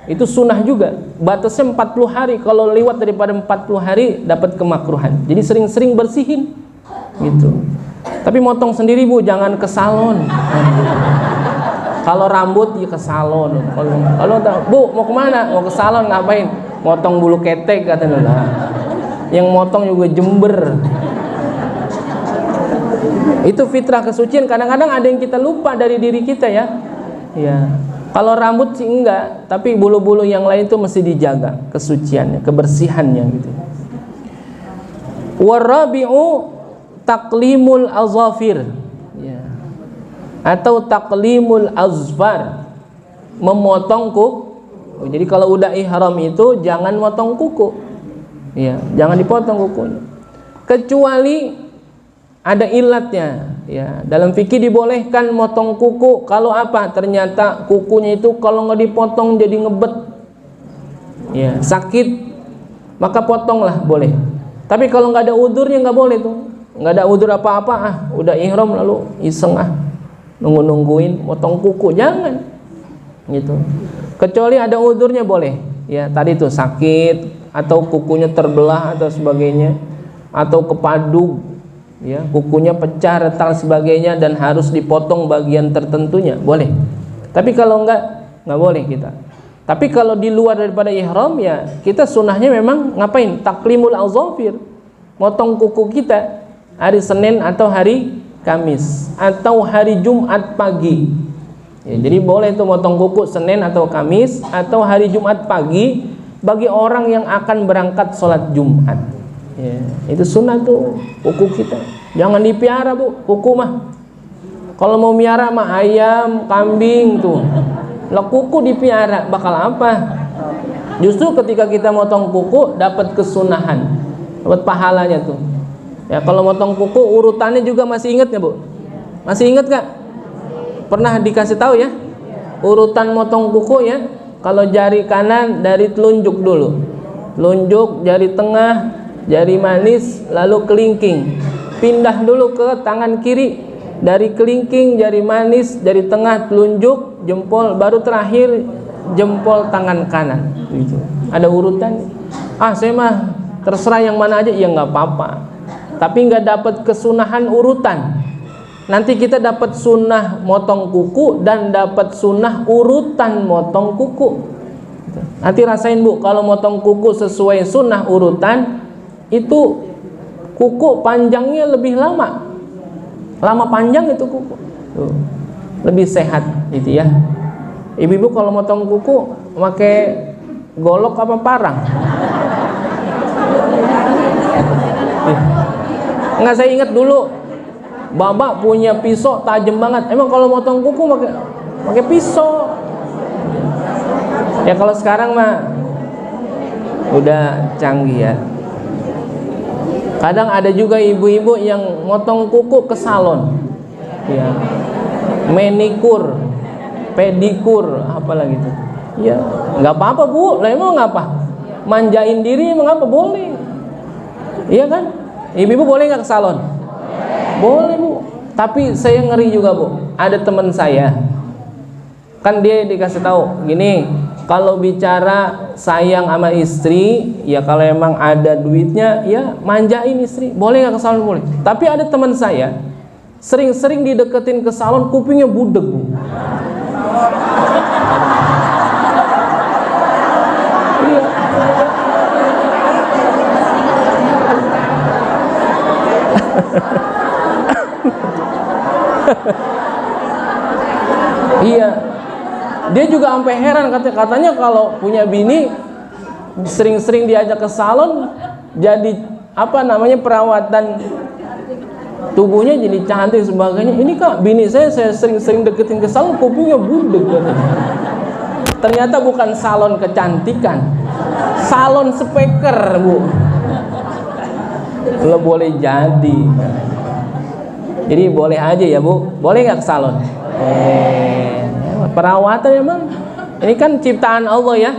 Itu sunnah juga. Batasnya 40 hari. Kalau lewat daripada 40 hari dapat kemakruhan. Jadi sering-sering bersihin gitu. Tapi motong sendiri Bu, jangan ke salon. Kalau rambut ya ke salon. Kalau Bu mau kemana? Mau ke salon ngapain? Motong bulu ketek katanya lah. Yang motong juga Jember. Itu fitrah kesucian. Kadang-kadang ada yang kita lupa dari diri kita ya. Ya. Kalau rambut sih enggak, tapi bulu-bulu yang lain itu mesti dijaga kesuciannya, kebersihannya gitu. Warabi'u taklimul azafir ya. Atau taklimul azfar, memotong kuku. Jadi kalau udah ihram itu jangan motong kuku ya, jangan dipotong kukunya kecuali ada ilatnya ya. Dalam fikih dibolehkan motong kuku kalau apa? Ternyata kukunya itu kalau nggak dipotong jadi ngebet ya, sakit, maka potonglah boleh. Tapi kalau nggak ada udurnya nggak boleh tuh. Nggak ada udur apa-apa, udah ihram lalu iseng nungguin motong kuku, jangan gitu. Kecuali ada udurnya boleh ya, tadi tuh sakit atau kukunya terbelah atau sebagainya, atau kepaduk ya, kukunya pecah, retak sebagainya dan harus dipotong bagian tertentunya, boleh. Tapi kalau nggak boleh kita. Tapi kalau di luar daripada ihram ya, kita sunnahnya memang ngapain? Taklimul azafir, motong kuku kita hari Senin atau hari Kamis atau hari Jumat pagi ya. Jadi boleh itu motong kuku Senin atau Kamis atau hari Jumat pagi bagi orang yang akan berangkat sholat Jumat ya. Itu sunnah tuh kuku kita, jangan dipiara Bu kuku mah. Kalau mau miara mah ayam, kambing tuh lah, kuku dipiara bakal apa? Justru ketika kita motong kuku dapat kesunahan, dapat pahalanya tuh ya. Kalau motong kuku urutannya juga masih ingat ya Bu? Masih ingat gak? Pernah dikasih tahu ya? Urutan motong kuku ya. Kalau jari kanan dari telunjuk dulu, telunjuk, jari tengah, jari manis, lalu kelingking. Pindah dulu ke tangan kiri, dari kelingking, jari manis, jari tengah, telunjuk, jempol, baru terakhir jempol tangan kanan gitu. Ada urutan. Saya mah terserah yang mana aja. Ya nggak apa-apa, tapi nggak dapat kesunahan urutan. Nanti kita dapat sunnah motong kuku dan dapat sunnah urutan motong kuku. Nanti rasain Bu, kalau motong kuku sesuai sunnah urutan itu kuku panjangnya lebih lama panjang itu kuku tuh, lebih sehat gitu ya. Ibu-ibu kalau motong kuku pakai golok apa parang? Enggak, saya ingat dulu Bapak punya pisau tajam banget. Emang kalau motong kuku pakai pisau. Ya kalau sekarang mah udah canggih ya. Kadang ada juga ibu-ibu yang motong kuku ke salon. Ya. Manikur, pedikur, apalagi itu. Ya, nggak apa-apa Bu. Lah emang ngapa? Manjain diri emang apa? Boleh. Iya kan? Ibu-ibu boleh nggak ke salon? Boleh Bu. Tapi saya ngeri juga Bu. Ada teman saya, kan dia dikasih tahu gini, kalau bicara sayang sama istri, ya kalau emang ada duitnya, ya manjain istri. Boleh nggak ke salon? Boleh. Tapi ada teman saya sering-sering dideketin ke salon, kupingnya budeg, Bu. Iya. Iya. Dia juga sampai heran, katanya kalau punya bini sering-sering diajak ke salon, jadi apa namanya, perawatan tubuhnya jadi cantik sebagainya. Ini Kak, bini saya sering-sering deketin ke salon, kupingnya budeg katanya. Ternyata bukan salon kecantikan, salon speaker, Bu. Lo boleh jadi. Jadi boleh aja ya, Bu. Boleh nggak ke salon? Perawatan emang ini kan ciptaan Allah ya.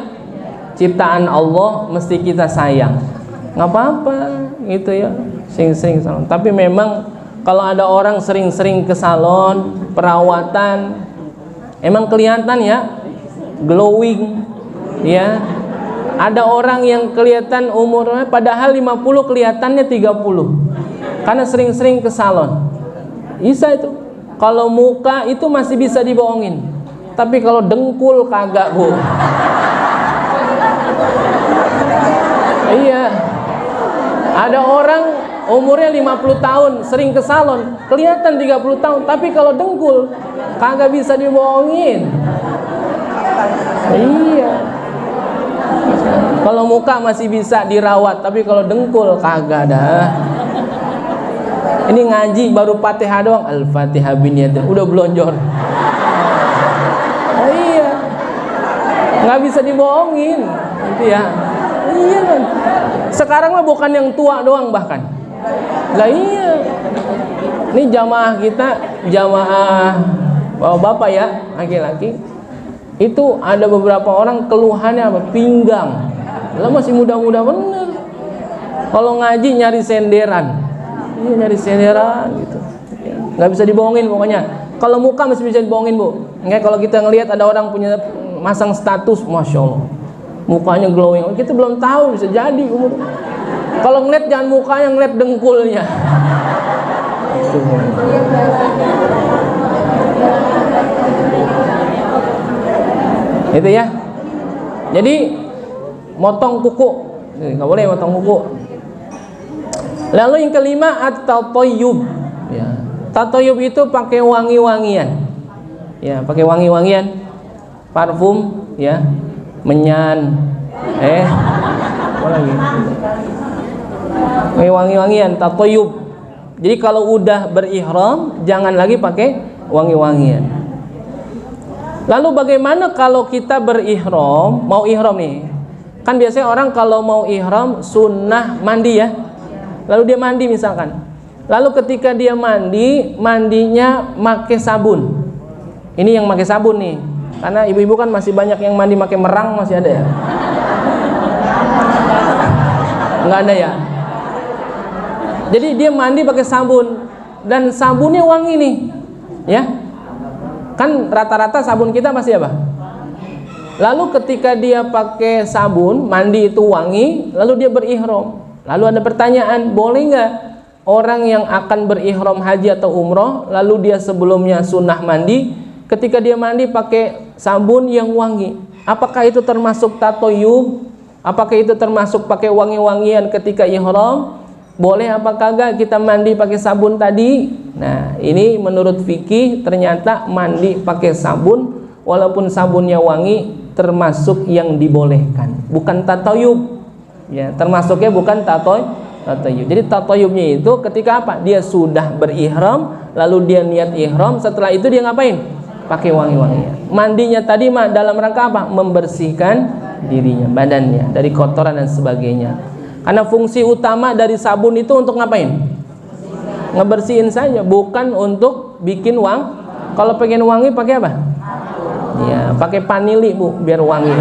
Ciptaan Allah mesti kita sayang. Nggak apa-apa gitu ya, sering-sering salon. Tapi memang kalau ada orang sering-sering ke salon, perawatan, emang kelihatan ya, glowing ya. Ada orang yang kelihatan umurnya padahal 50, kelihatannya 30 karena sering-sering ke salon. Bisa itu. Kalau muka itu masih bisa dibohongin, tapi kalau dengkul kagak, Bu. Iya. Ada orang umurnya 50 tahun sering ke salon, kelihatan 30 tahun, tapi kalau dengkul kagak bisa dibohongin. Iya. Kalau muka masih bisa dirawat, tapi kalau dengkul kagak dah. Ini ngaji baru Fatihah doang, Al-Fatihah biniyadin, udah belonjor. Oh iya, nggak bisa dibohongin, gitu ya. Iya kan. Sekarang mah bukan yang tua doang bahkan. Lah iya. Ini jamaah kita, jamaah bapak ya, laki-laki. Itu ada beberapa orang keluhannya apa? Pinggang. Lah masih muda-muda bener. Kalau ngaji nyari senderan. Iya, nyari senderan gitu. Nggak bisa dibohongin pokoknya. Kalau muka masih bisa dibohongin, Bu. Nggak, kalau kita ngelihat ada orang punya masang status, Masya Allah, mukanya glowing, kita belum tahu, bisa jadi umur. Kalau ngeliat jangan mukanya, ngeliat dengkulnya. Itu ya. Jadi motong kuku, nggak boleh motong kuku. Lalu yang kelima, at-tatayyub. Ya. Tatayyub itu pakai wangi-wangian. Ya, pakai wangi-wangian, parfum, ya, menyan, apa lagi? Wangi-wangian, tatayyub. Jadi kalau udah berihram, jangan lagi pakai wangi-wangian. Lalu bagaimana kalau kita berihram, mau ihram nih? Kan biasanya orang kalau mau ihram sunnah mandi ya. Lalu dia mandi misalkan. Lalu ketika dia mandi, mandinya pakai sabun. Ini yang pakai sabun nih. Karena ibu-ibu kan masih banyak yang mandi pakai merang, masih ada ya? Nggak ada ya? Jadi dia mandi pakai sabun dan sabunnya wangi nih, ya? Kan rata-rata sabun kita pasti apa? Lalu ketika dia pakai sabun, mandi itu wangi, lalu dia berihram. Lalu ada pertanyaan, boleh nggak orang yang akan berihram haji atau umroh, lalu dia sebelumnya sunnah mandi, ketika dia mandi pakai sabun yang wangi, apakah itu termasuk tatayyub? Apakah itu termasuk pakai wangi-wangian ketika ihram? Boleh apa kagak kita mandi pakai sabun tadi? Nah, ini menurut fikih ternyata mandi pakai sabun walaupun sabunnya wangi termasuk yang dibolehkan, bukan tatayyub. Ya, termasuknya bukan tatayyub. Jadi tatayyubnya itu ketika apa? Dia sudah berihram, lalu dia niat ihram, setelah itu dia ngapain? Pakai wangi-wangian. Mandinya tadi mah dalam rangka apa? Membersihkan dirinya, badannya dari kotoran dan sebagainya. Karena fungsi utama dari sabun itu untuk ngapain? Ngebersihin saja, bukan untuk bikin wangi. Kalau pengen wangi pakai apa? Ya, pakai panili, Bu, biar wangi.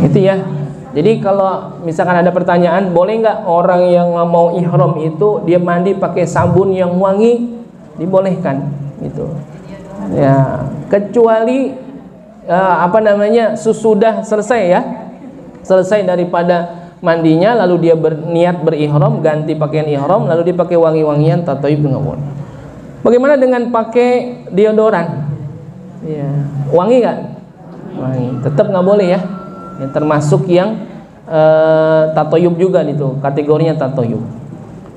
Itu ya. Jadi kalau misalkan ada pertanyaan, boleh nggak orang yang mau ihram itu dia mandi pakai sabun yang wangi? Dibolehkan, gitu. Ya, kecuali sesudah selesai ya, selesai daripada mandinya, lalu dia berniat berihram, ganti pakaian ihram, lalu dia pakai wangi-wangian tatoyub, nggak boleh. Bagaimana dengan pakai deodoran? Ya, wangi nggak? Wangi, tetap nggak boleh ya. Yang termasuk yang tatoyub juga itu, kategorinya tatoyub.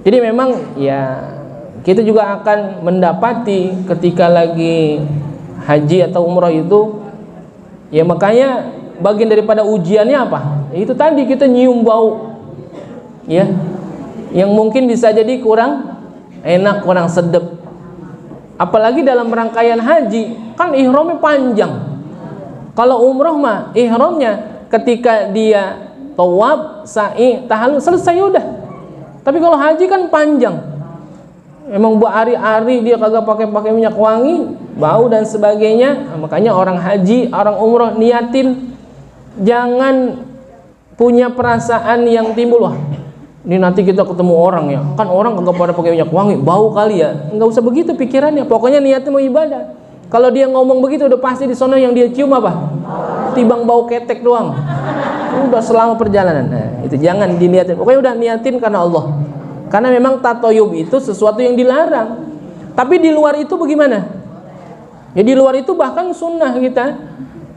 Jadi memang ya kita juga akan mendapati ketika lagi haji atau umroh itu, ya makanya bagian daripada ujiannya apa? Itu tadi kita nyium bau, ya, yang mungkin bisa jadi kurang enak, kurang sedap. Apalagi dalam rangkaian haji, kan ihramnya panjang. Kalau umroh mah ihramnya ketika dia tawaf, sa'i, tahallul, selesai udah. Tapi kalau haji kan panjang. Emang berhari-hari dia kagak pakai minyak wangi, bau dan sebagainya. Nah, makanya orang haji, orang umroh niatin jangan punya perasaan yang timbul, wah ini nanti kita ketemu orang ya, kan orang kagak pada pakai minyak wangi, bau kali ya. Enggak usah begitu pikirannya, pokoknya niatnya mau ibadah. Kalau dia ngomong begitu udah pasti di sono yang dia cium apa? Tibang bau ketek doang. Udah selama perjalanan. Nah, itu jangan diniatin. Pokoknya udah niatin karena Allah. Karena memang tatoyub itu sesuatu yang dilarang. Tapi di luar itu bagaimana? Ya di luar itu bahkan sunnah kita.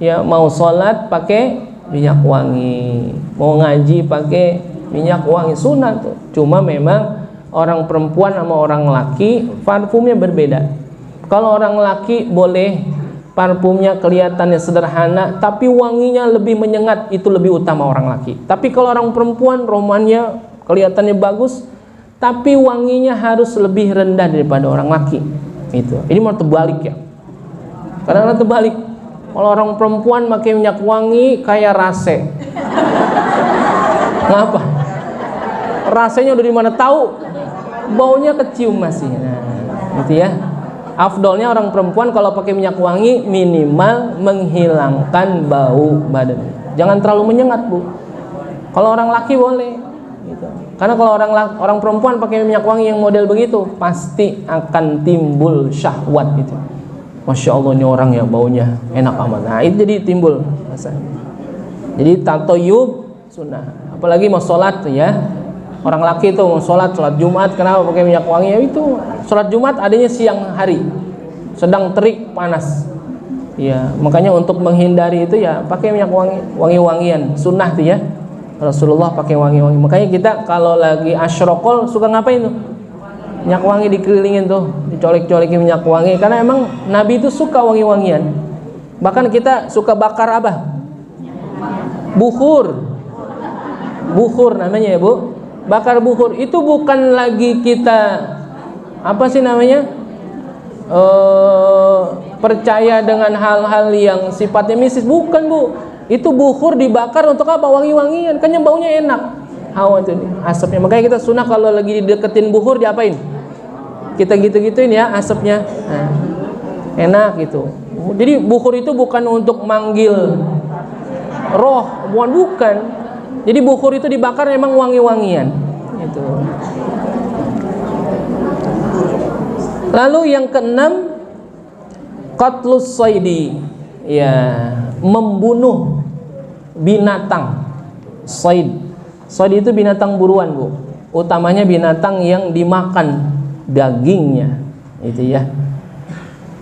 Ya mau sholat pakai minyak wangi, mau ngaji pakai minyak wangi, sunnah tuh. Cuma memang orang perempuan sama orang laki parfumnya berbeda. Kalau orang laki boleh parfumnya kelihatannya sederhana tapi wanginya lebih menyengat, itu lebih utama orang laki. Tapi kalau orang perempuan romannya kelihatannya bagus tapi wanginya harus lebih rendah daripada orang laki. Itu. Ini mau terbalik ya. Kadang-kadang terbalik. Kalau orang perempuan pakai minyak wangi kayak rase. Kenapa? Rasanya udah dimana tahu, baunya kecium masih. Nah, gitu ya. Afdolnya orang perempuan kalau pakai minyak wangi minimal menghilangkan bau badan. Jangan terlalu menyengat, Bu. Kalau orang laki boleh. Gitu. Karena kalau orang perempuan pakai minyak wangi yang model begitu, pasti akan timbul syahwat gitu. Masya Allah ini orang ya baunya enak amat. Nah itu jadi timbul rasa. Jadi tatoyub sunnah. Apalagi mau sholat ya. Orang laki itu mau sholat Jumat, kenapa pakai minyak wangi? Ya itu sholat Jumat adanya siang hari, sedang terik panas. Ya makanya untuk menghindari itu ya pakai minyak wangi, wangi-wangian sunnah tuh ya. Rasulullah pakai wangi-wangi. Makanya kita kalau lagi asyrokol suka ngapain tuh? Minyak wangi dikelilingin tuh, dicolek-colekin minyak wangi. Karena emang Nabi itu suka wangi-wangian. Bahkan kita suka bakar apa? Bukhur. Bukhur namanya ya Bu. Bakar bukhur itu bukan lagi kita apa sih namanya? Percaya dengan hal-hal yang sifatnya mistis. Bukan Bu. Itu bukhur dibakar untuk apa? Wangi-wangian. Kan yang baunya enak. Hawa itu asapnya. Makanya kita sunnah kalau lagi dideketin bukhur diapain? Kita gitu-gituin ya asapnya. Nah, enak gitu. Jadi bukhur itu bukan untuk manggil roh, bukan. Jadi bukhur itu dibakar memang wangi-wangian. Itu. Lalu yang keenam, qatlus saidi. Ya, membunuh binatang. Said. Said itu binatang buruan, Bu. Utamanya binatang yang dimakan dagingnya. Itu ya.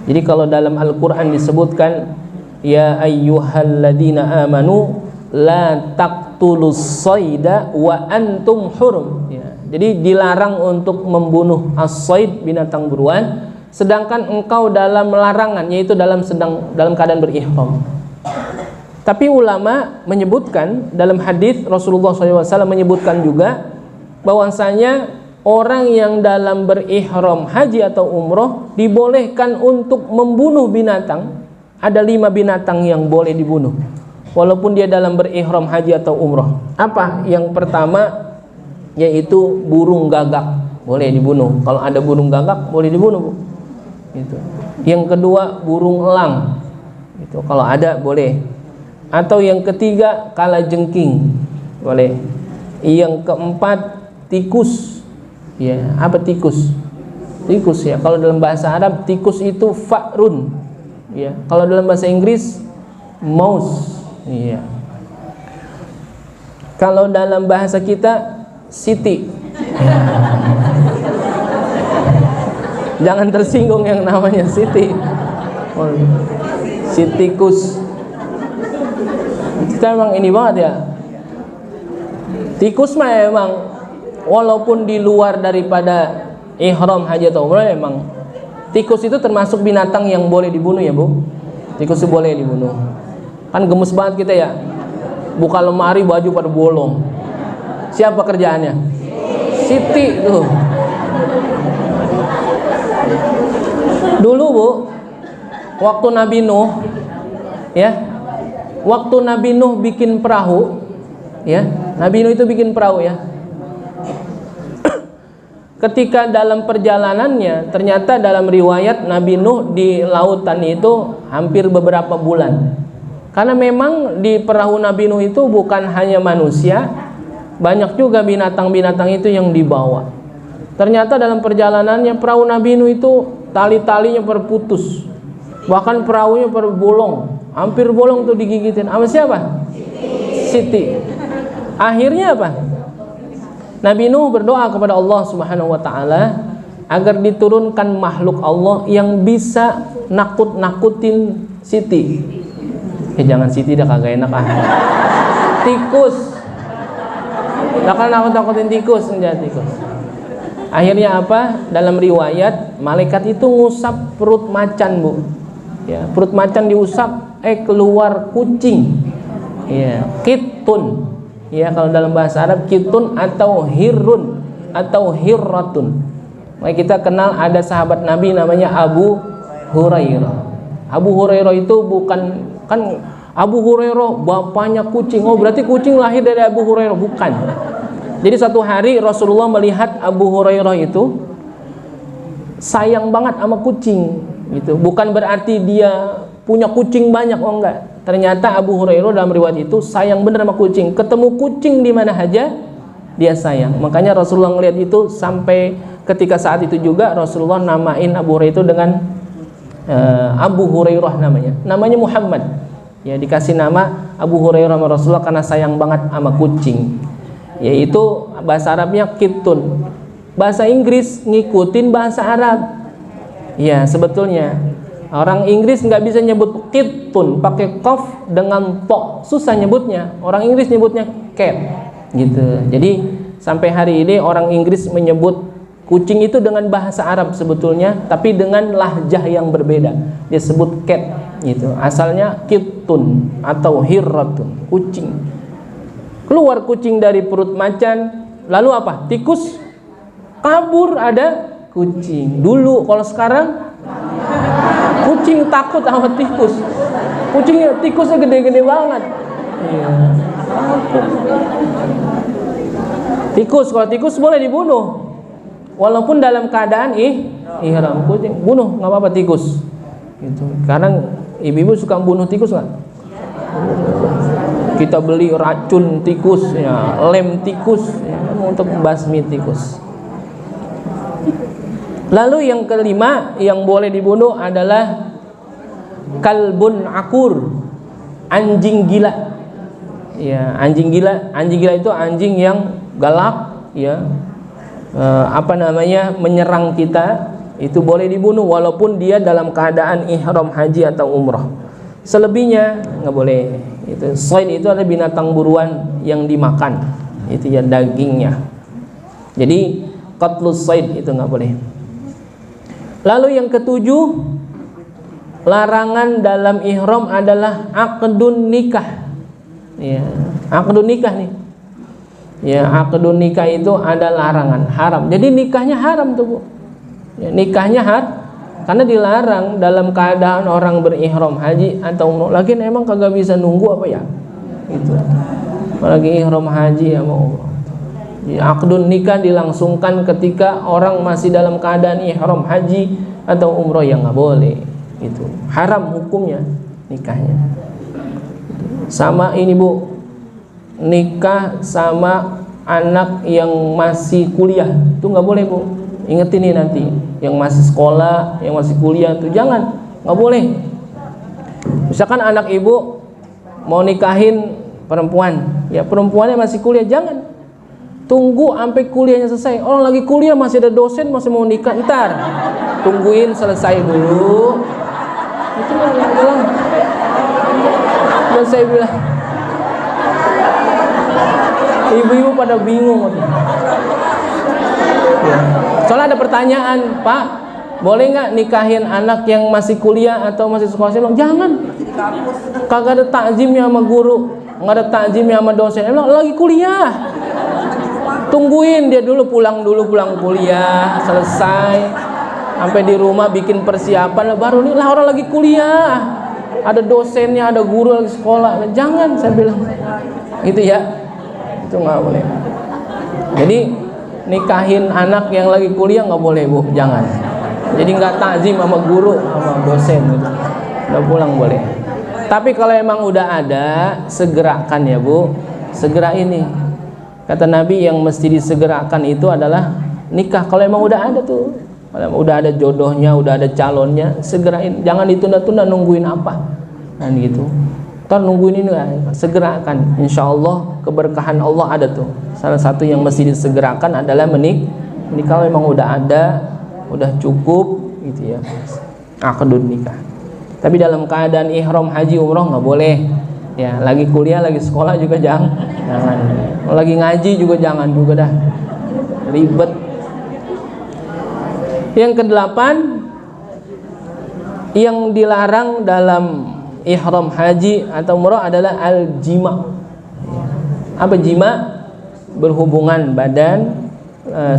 Jadi kalau dalam Al-Qur'an disebutkan ya ayyuhalladzina amanu la taqtulus sayda wa antum hurum ya. Jadi dilarang untuk membunuh as-sayd binatang buruan sedangkan engkau dalam larangan, yaitu dalam keadaan berihram. Tapi ulama menyebutkan dalam hadis Rasulullah SAW menyebutkan juga bahwasanya orang yang dalam berihram haji atau umroh dibolehkan untuk membunuh binatang. Ada 5 binatang yang boleh dibunuh walaupun dia dalam berihram haji atau umroh. Apa? Yang pertama yaitu burung gagak, boleh dibunuh. Kalau ada burung gagak boleh dibunuh, Bu. Gitu. Yang kedua burung elang. Itu kalau ada boleh. Atau yang ketiga kalajengking, boleh. Yang keempat tikus. Ya, apa tikus? Tikus ya. Kalau dalam bahasa Arab tikus itu fa'run. Ya. Kalau dalam bahasa Inggris mouse. Iya. Kalau dalam bahasa kita Siti. Jangan tersinggung yang namanya Siti. Sitikus. Kita emang ini banget ya. Tikus mah emang walaupun di luar daripada ihram haji atau umrah, emang tikus itu termasuk binatang yang boleh dibunuh ya Bu. Tikus itu boleh dibunuh. Kan gemes banget kita ya. Buka lemari baju pada bolong. Siapa kerjaannya? Siti tuh. Dulu Bu, waktu Nabi Nuh ya, waktu Nabi Nuh bikin perahu ya, Nabi Nuh itu bikin perahu ya. Ketika dalam perjalanannya, ternyata dalam riwayat Nabi Nuh di lautan itu hampir beberapa bulan. Karena memang di perahu Nabi Nuh itu bukan hanya manusia, banyak juga binatang-binatang itu yang dibawa. Ternyata dalam perjalanannya perahu Nabi Nuh itu tali-talinya berputus, bahkan perahunya berbolong, hampir bolong tuh digigitin. Sama siapa? Siti. Akhirnya apa? Nabi Nuh berdoa kepada Allah Subhanahu wa taala agar diturunkan makhluk Allah yang bisa nakut-nakutin Siti. Jangan Siti dah, kagak enak ah. Tikus. Jangan nakut-nakutin tikus, menjadi tikus. Akhirnya apa? Dalam riwayat malaikat itu ngusap perut macan Bu. Ya, perut macan diusap, keluar kucing. Ya, kitun. Ya, kalau dalam bahasa Arab kitun atau hirun atau hirratun. Maka kita kenal ada sahabat Nabi namanya Abu Hurairah. Abu Hurairah itu bukan, kan Abu Hurairah bapaknya kucing. Oh, berarti kucing lahir dari Abu Hurairah? Bukan. Jadi satu hari Rasulullah melihat Abu Hurairah itu sayang banget sama kucing gitu. Bukan berarti dia punya kucing banyak, oh enggak. Ternyata Abu Hurairah dalam riwayat itu sayang bener sama kucing. Ketemu kucing di mana aja dia sayang. Makanya Rasulullah ngelihat itu, sampai ketika saat itu juga Rasulullah namain Abu Hurairah itu dengan Abu Hurairah namanya. Namanya Muhammad. Ya, dikasih nama Abu Hurairah sama Rasulullah karena sayang banget sama kucing. Yaitu bahasa Arabnya kitun. Bahasa Inggris ngikutin bahasa Arab. Ya, sebetulnya orang Inggris nggak bisa nyebut kitun pakai kof dengan to, susah nyebutnya. Orang Inggris nyebutnya cat gitu. Jadi sampai hari ini orang Inggris menyebut kucing itu dengan bahasa Arab sebetulnya, tapi dengan lahjah yang berbeda. Dia sebut cat gitu. Asalnya kitun atau hirratun, kucing. Keluar kucing dari perut macan, lalu apa? Tikus kabur, ada kucing. Dulu, kalau sekarang kucing takut sama tikus. Kucingnya, tikusnya gede-gede banget. Iya. Tikus, kalau tikus boleh dibunuh. Walaupun dalam keadaan ihram, kucing bunuh nggak apa-apa tikus. Gitu. Karena ibu-ibu suka bunuh tikus nggak? Kita beli racun tikus, ya, lem tikus ya, untuk membasmi tikus. Lalu yang kelima yang boleh dibunuh adalah kalbun akur, anjing gila. Ya, anjing gila. Anjing gila itu anjing yang galak, ya, menyerang kita. Itu boleh dibunuh walaupun dia dalam keadaan ihram haji atau umrah. Selebihnya nggak boleh. Itu soid itu adalah binatang buruan yang dimakan. Itu ya dagingnya. Jadi qatlus soid itu nggak boleh. Lalu yang ketujuh, larangan dalam ihram adalah aqdun nikah. Ya, aqdun nikah nih. Ya, aqdun nikah itu ada larangan, haram. Jadi nikahnya haram tuh Bu. Ya, nikahnya karena dilarang dalam keadaan orang berihram haji atau umrah. Lagi emang kagak bisa nunggu apa ya? Gitu. Apalagi ihram haji sama umrah. Aqdun nikah dilangsungkan ketika orang masih dalam keadaan ihram haji atau umrah, yang nggak boleh. Itu haram hukumnya nikahnya. Sama ini Bu, nikah sama anak yang masih kuliah itu nggak boleh Bu. Ingetin nih nanti, yang masih sekolah, yang masih kuliah tuh jangan, nggak boleh. Misalkan anak ibu mau nikahin perempuan. Ya, perempuannya masih kuliah jangan. Tunggu sampai kuliahnya selesai. Orang lagi kuliah masih ada dosen masih mau nikah, ntar tungguin selesai dulu. Itu yang bilang. Dan saya bilang, ibu-ibu pada bingung. Ya. Soalnya ada pertanyaan, Pak, boleh nggak nikahin anak yang masih kuliah atau masih sekolah? Saya bilang jangan. Kagak ada takzimnya sama guru, nggak ada takzimnya sama dosen. Saya bilang lagi kuliah. Tungguin dia dulu pulang kuliah selesai, sampai di rumah bikin persiapan, baru nih lah orang lagi kuliah, ada dosennya, ada guru lagi sekolah. Jangan, saya bilang gitu ya, itu nggak boleh. Jadi nikahin anak yang lagi kuliah nggak boleh, Bu, jangan. Jadi nggak takzim sama guru sama dosen gitu. Udah pulang boleh. Tapi kalau emang udah ada, segerakan ya, Bu, segera ini. Kata Nabi yang mesti disegerakan itu adalah nikah. Kalau emang udah ada tuh, kalau udah ada jodohnya, udah ada calonnya, segerain. Jangan ditunda-tunda nungguin apa, kan gitu. Ntar nungguin ini, segerakan. Insya Allah keberkahan Allah ada tuh. Salah satu yang mesti disegerakan adalah menikah. Kalau emang udah ada, udah cukup, gitu ya. Akdun nikah. Tapi dalam keadaan ihram haji umroh nggak boleh. Ya, lagi kuliah, lagi sekolah juga jangan. Lagi ngaji juga jangan juga dah. Ribet. Yang kedelapan, yang dilarang dalam ihram haji atau umrah adalah al-jima. Apa jima? Berhubungan badan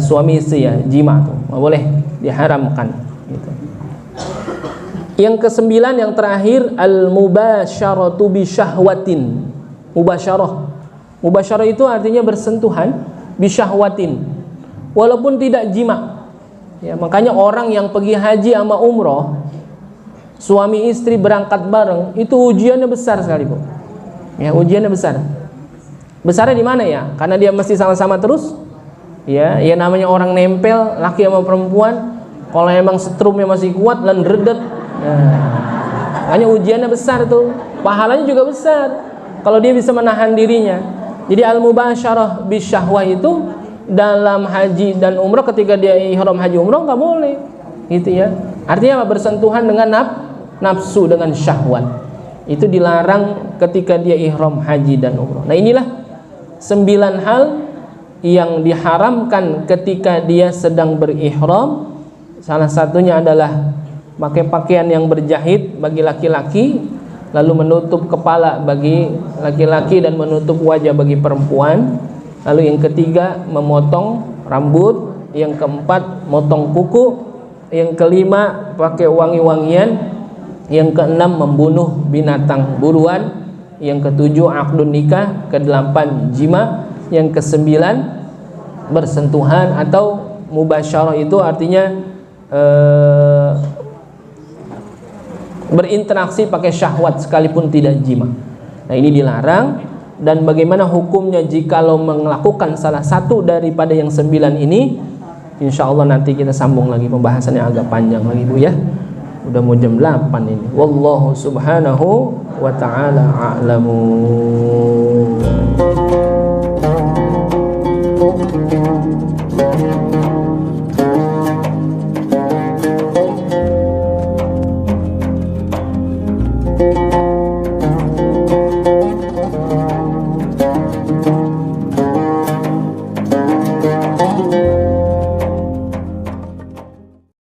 suami istri ya, jima tuh. Nggak boleh, diharamkan gitu. Yang kesembilan, yang terakhir, al-mubasyaratu bi syahwatin. Mubasyarah itu artinya bersentuhan bi syahwatin, walaupun tidak jima. Ya, makanya orang yang pergi haji sama umroh, suami istri berangkat bareng, itu ujiannya besar sekali, Bu. Ya, ujiannya besar. Besarnya di mana ya? Karena dia mesti sama-sama terus. Ya, ya namanya orang nempel, laki sama perempuan. Kalau emang setrumnya masih kuat dan redet, hanya ujiannya besar tuh, pahalanya juga besar kalau dia bisa menahan dirinya. Jadi al-mubasyarah bisyahwah itu dalam haji dan umrah, ketika dia ihram haji umrah nggak boleh, gitu ya. Artinya apa? Bersentuhan dengan nafsu, dengan syahwat. Itu dilarang ketika dia ihram haji dan umrah. Nah, inilah 9 hal yang diharamkan ketika dia sedang berihram. Salah satunya adalah pakai pakaian yang berjahit bagi laki-laki, lalu menutup kepala bagi laki-laki dan menutup wajah bagi perempuan. Lalu yang ketiga, memotong rambut. Yang keempat, motong kuku. Yang kelima, pakai wangi-wangian. Yang keenam, membunuh binatang buruan. Yang ketujuh, akdun nikah. Kedelapan, jima. Yang kesembilan, bersentuhan atau mubasyarah, itu artinya berinteraksi pakai syahwat sekalipun tidak jima. Nah, ini dilarang. Dan bagaimana hukumnya jikalau melakukan salah satu daripada yang 9 ini, insya Allah nanti kita sambung lagi pembahasannya, agak panjang lagi, Bu ya. Udah mau jam 8 ini. Wallahu subhanahu wa ta'ala a'lamu. Thank you.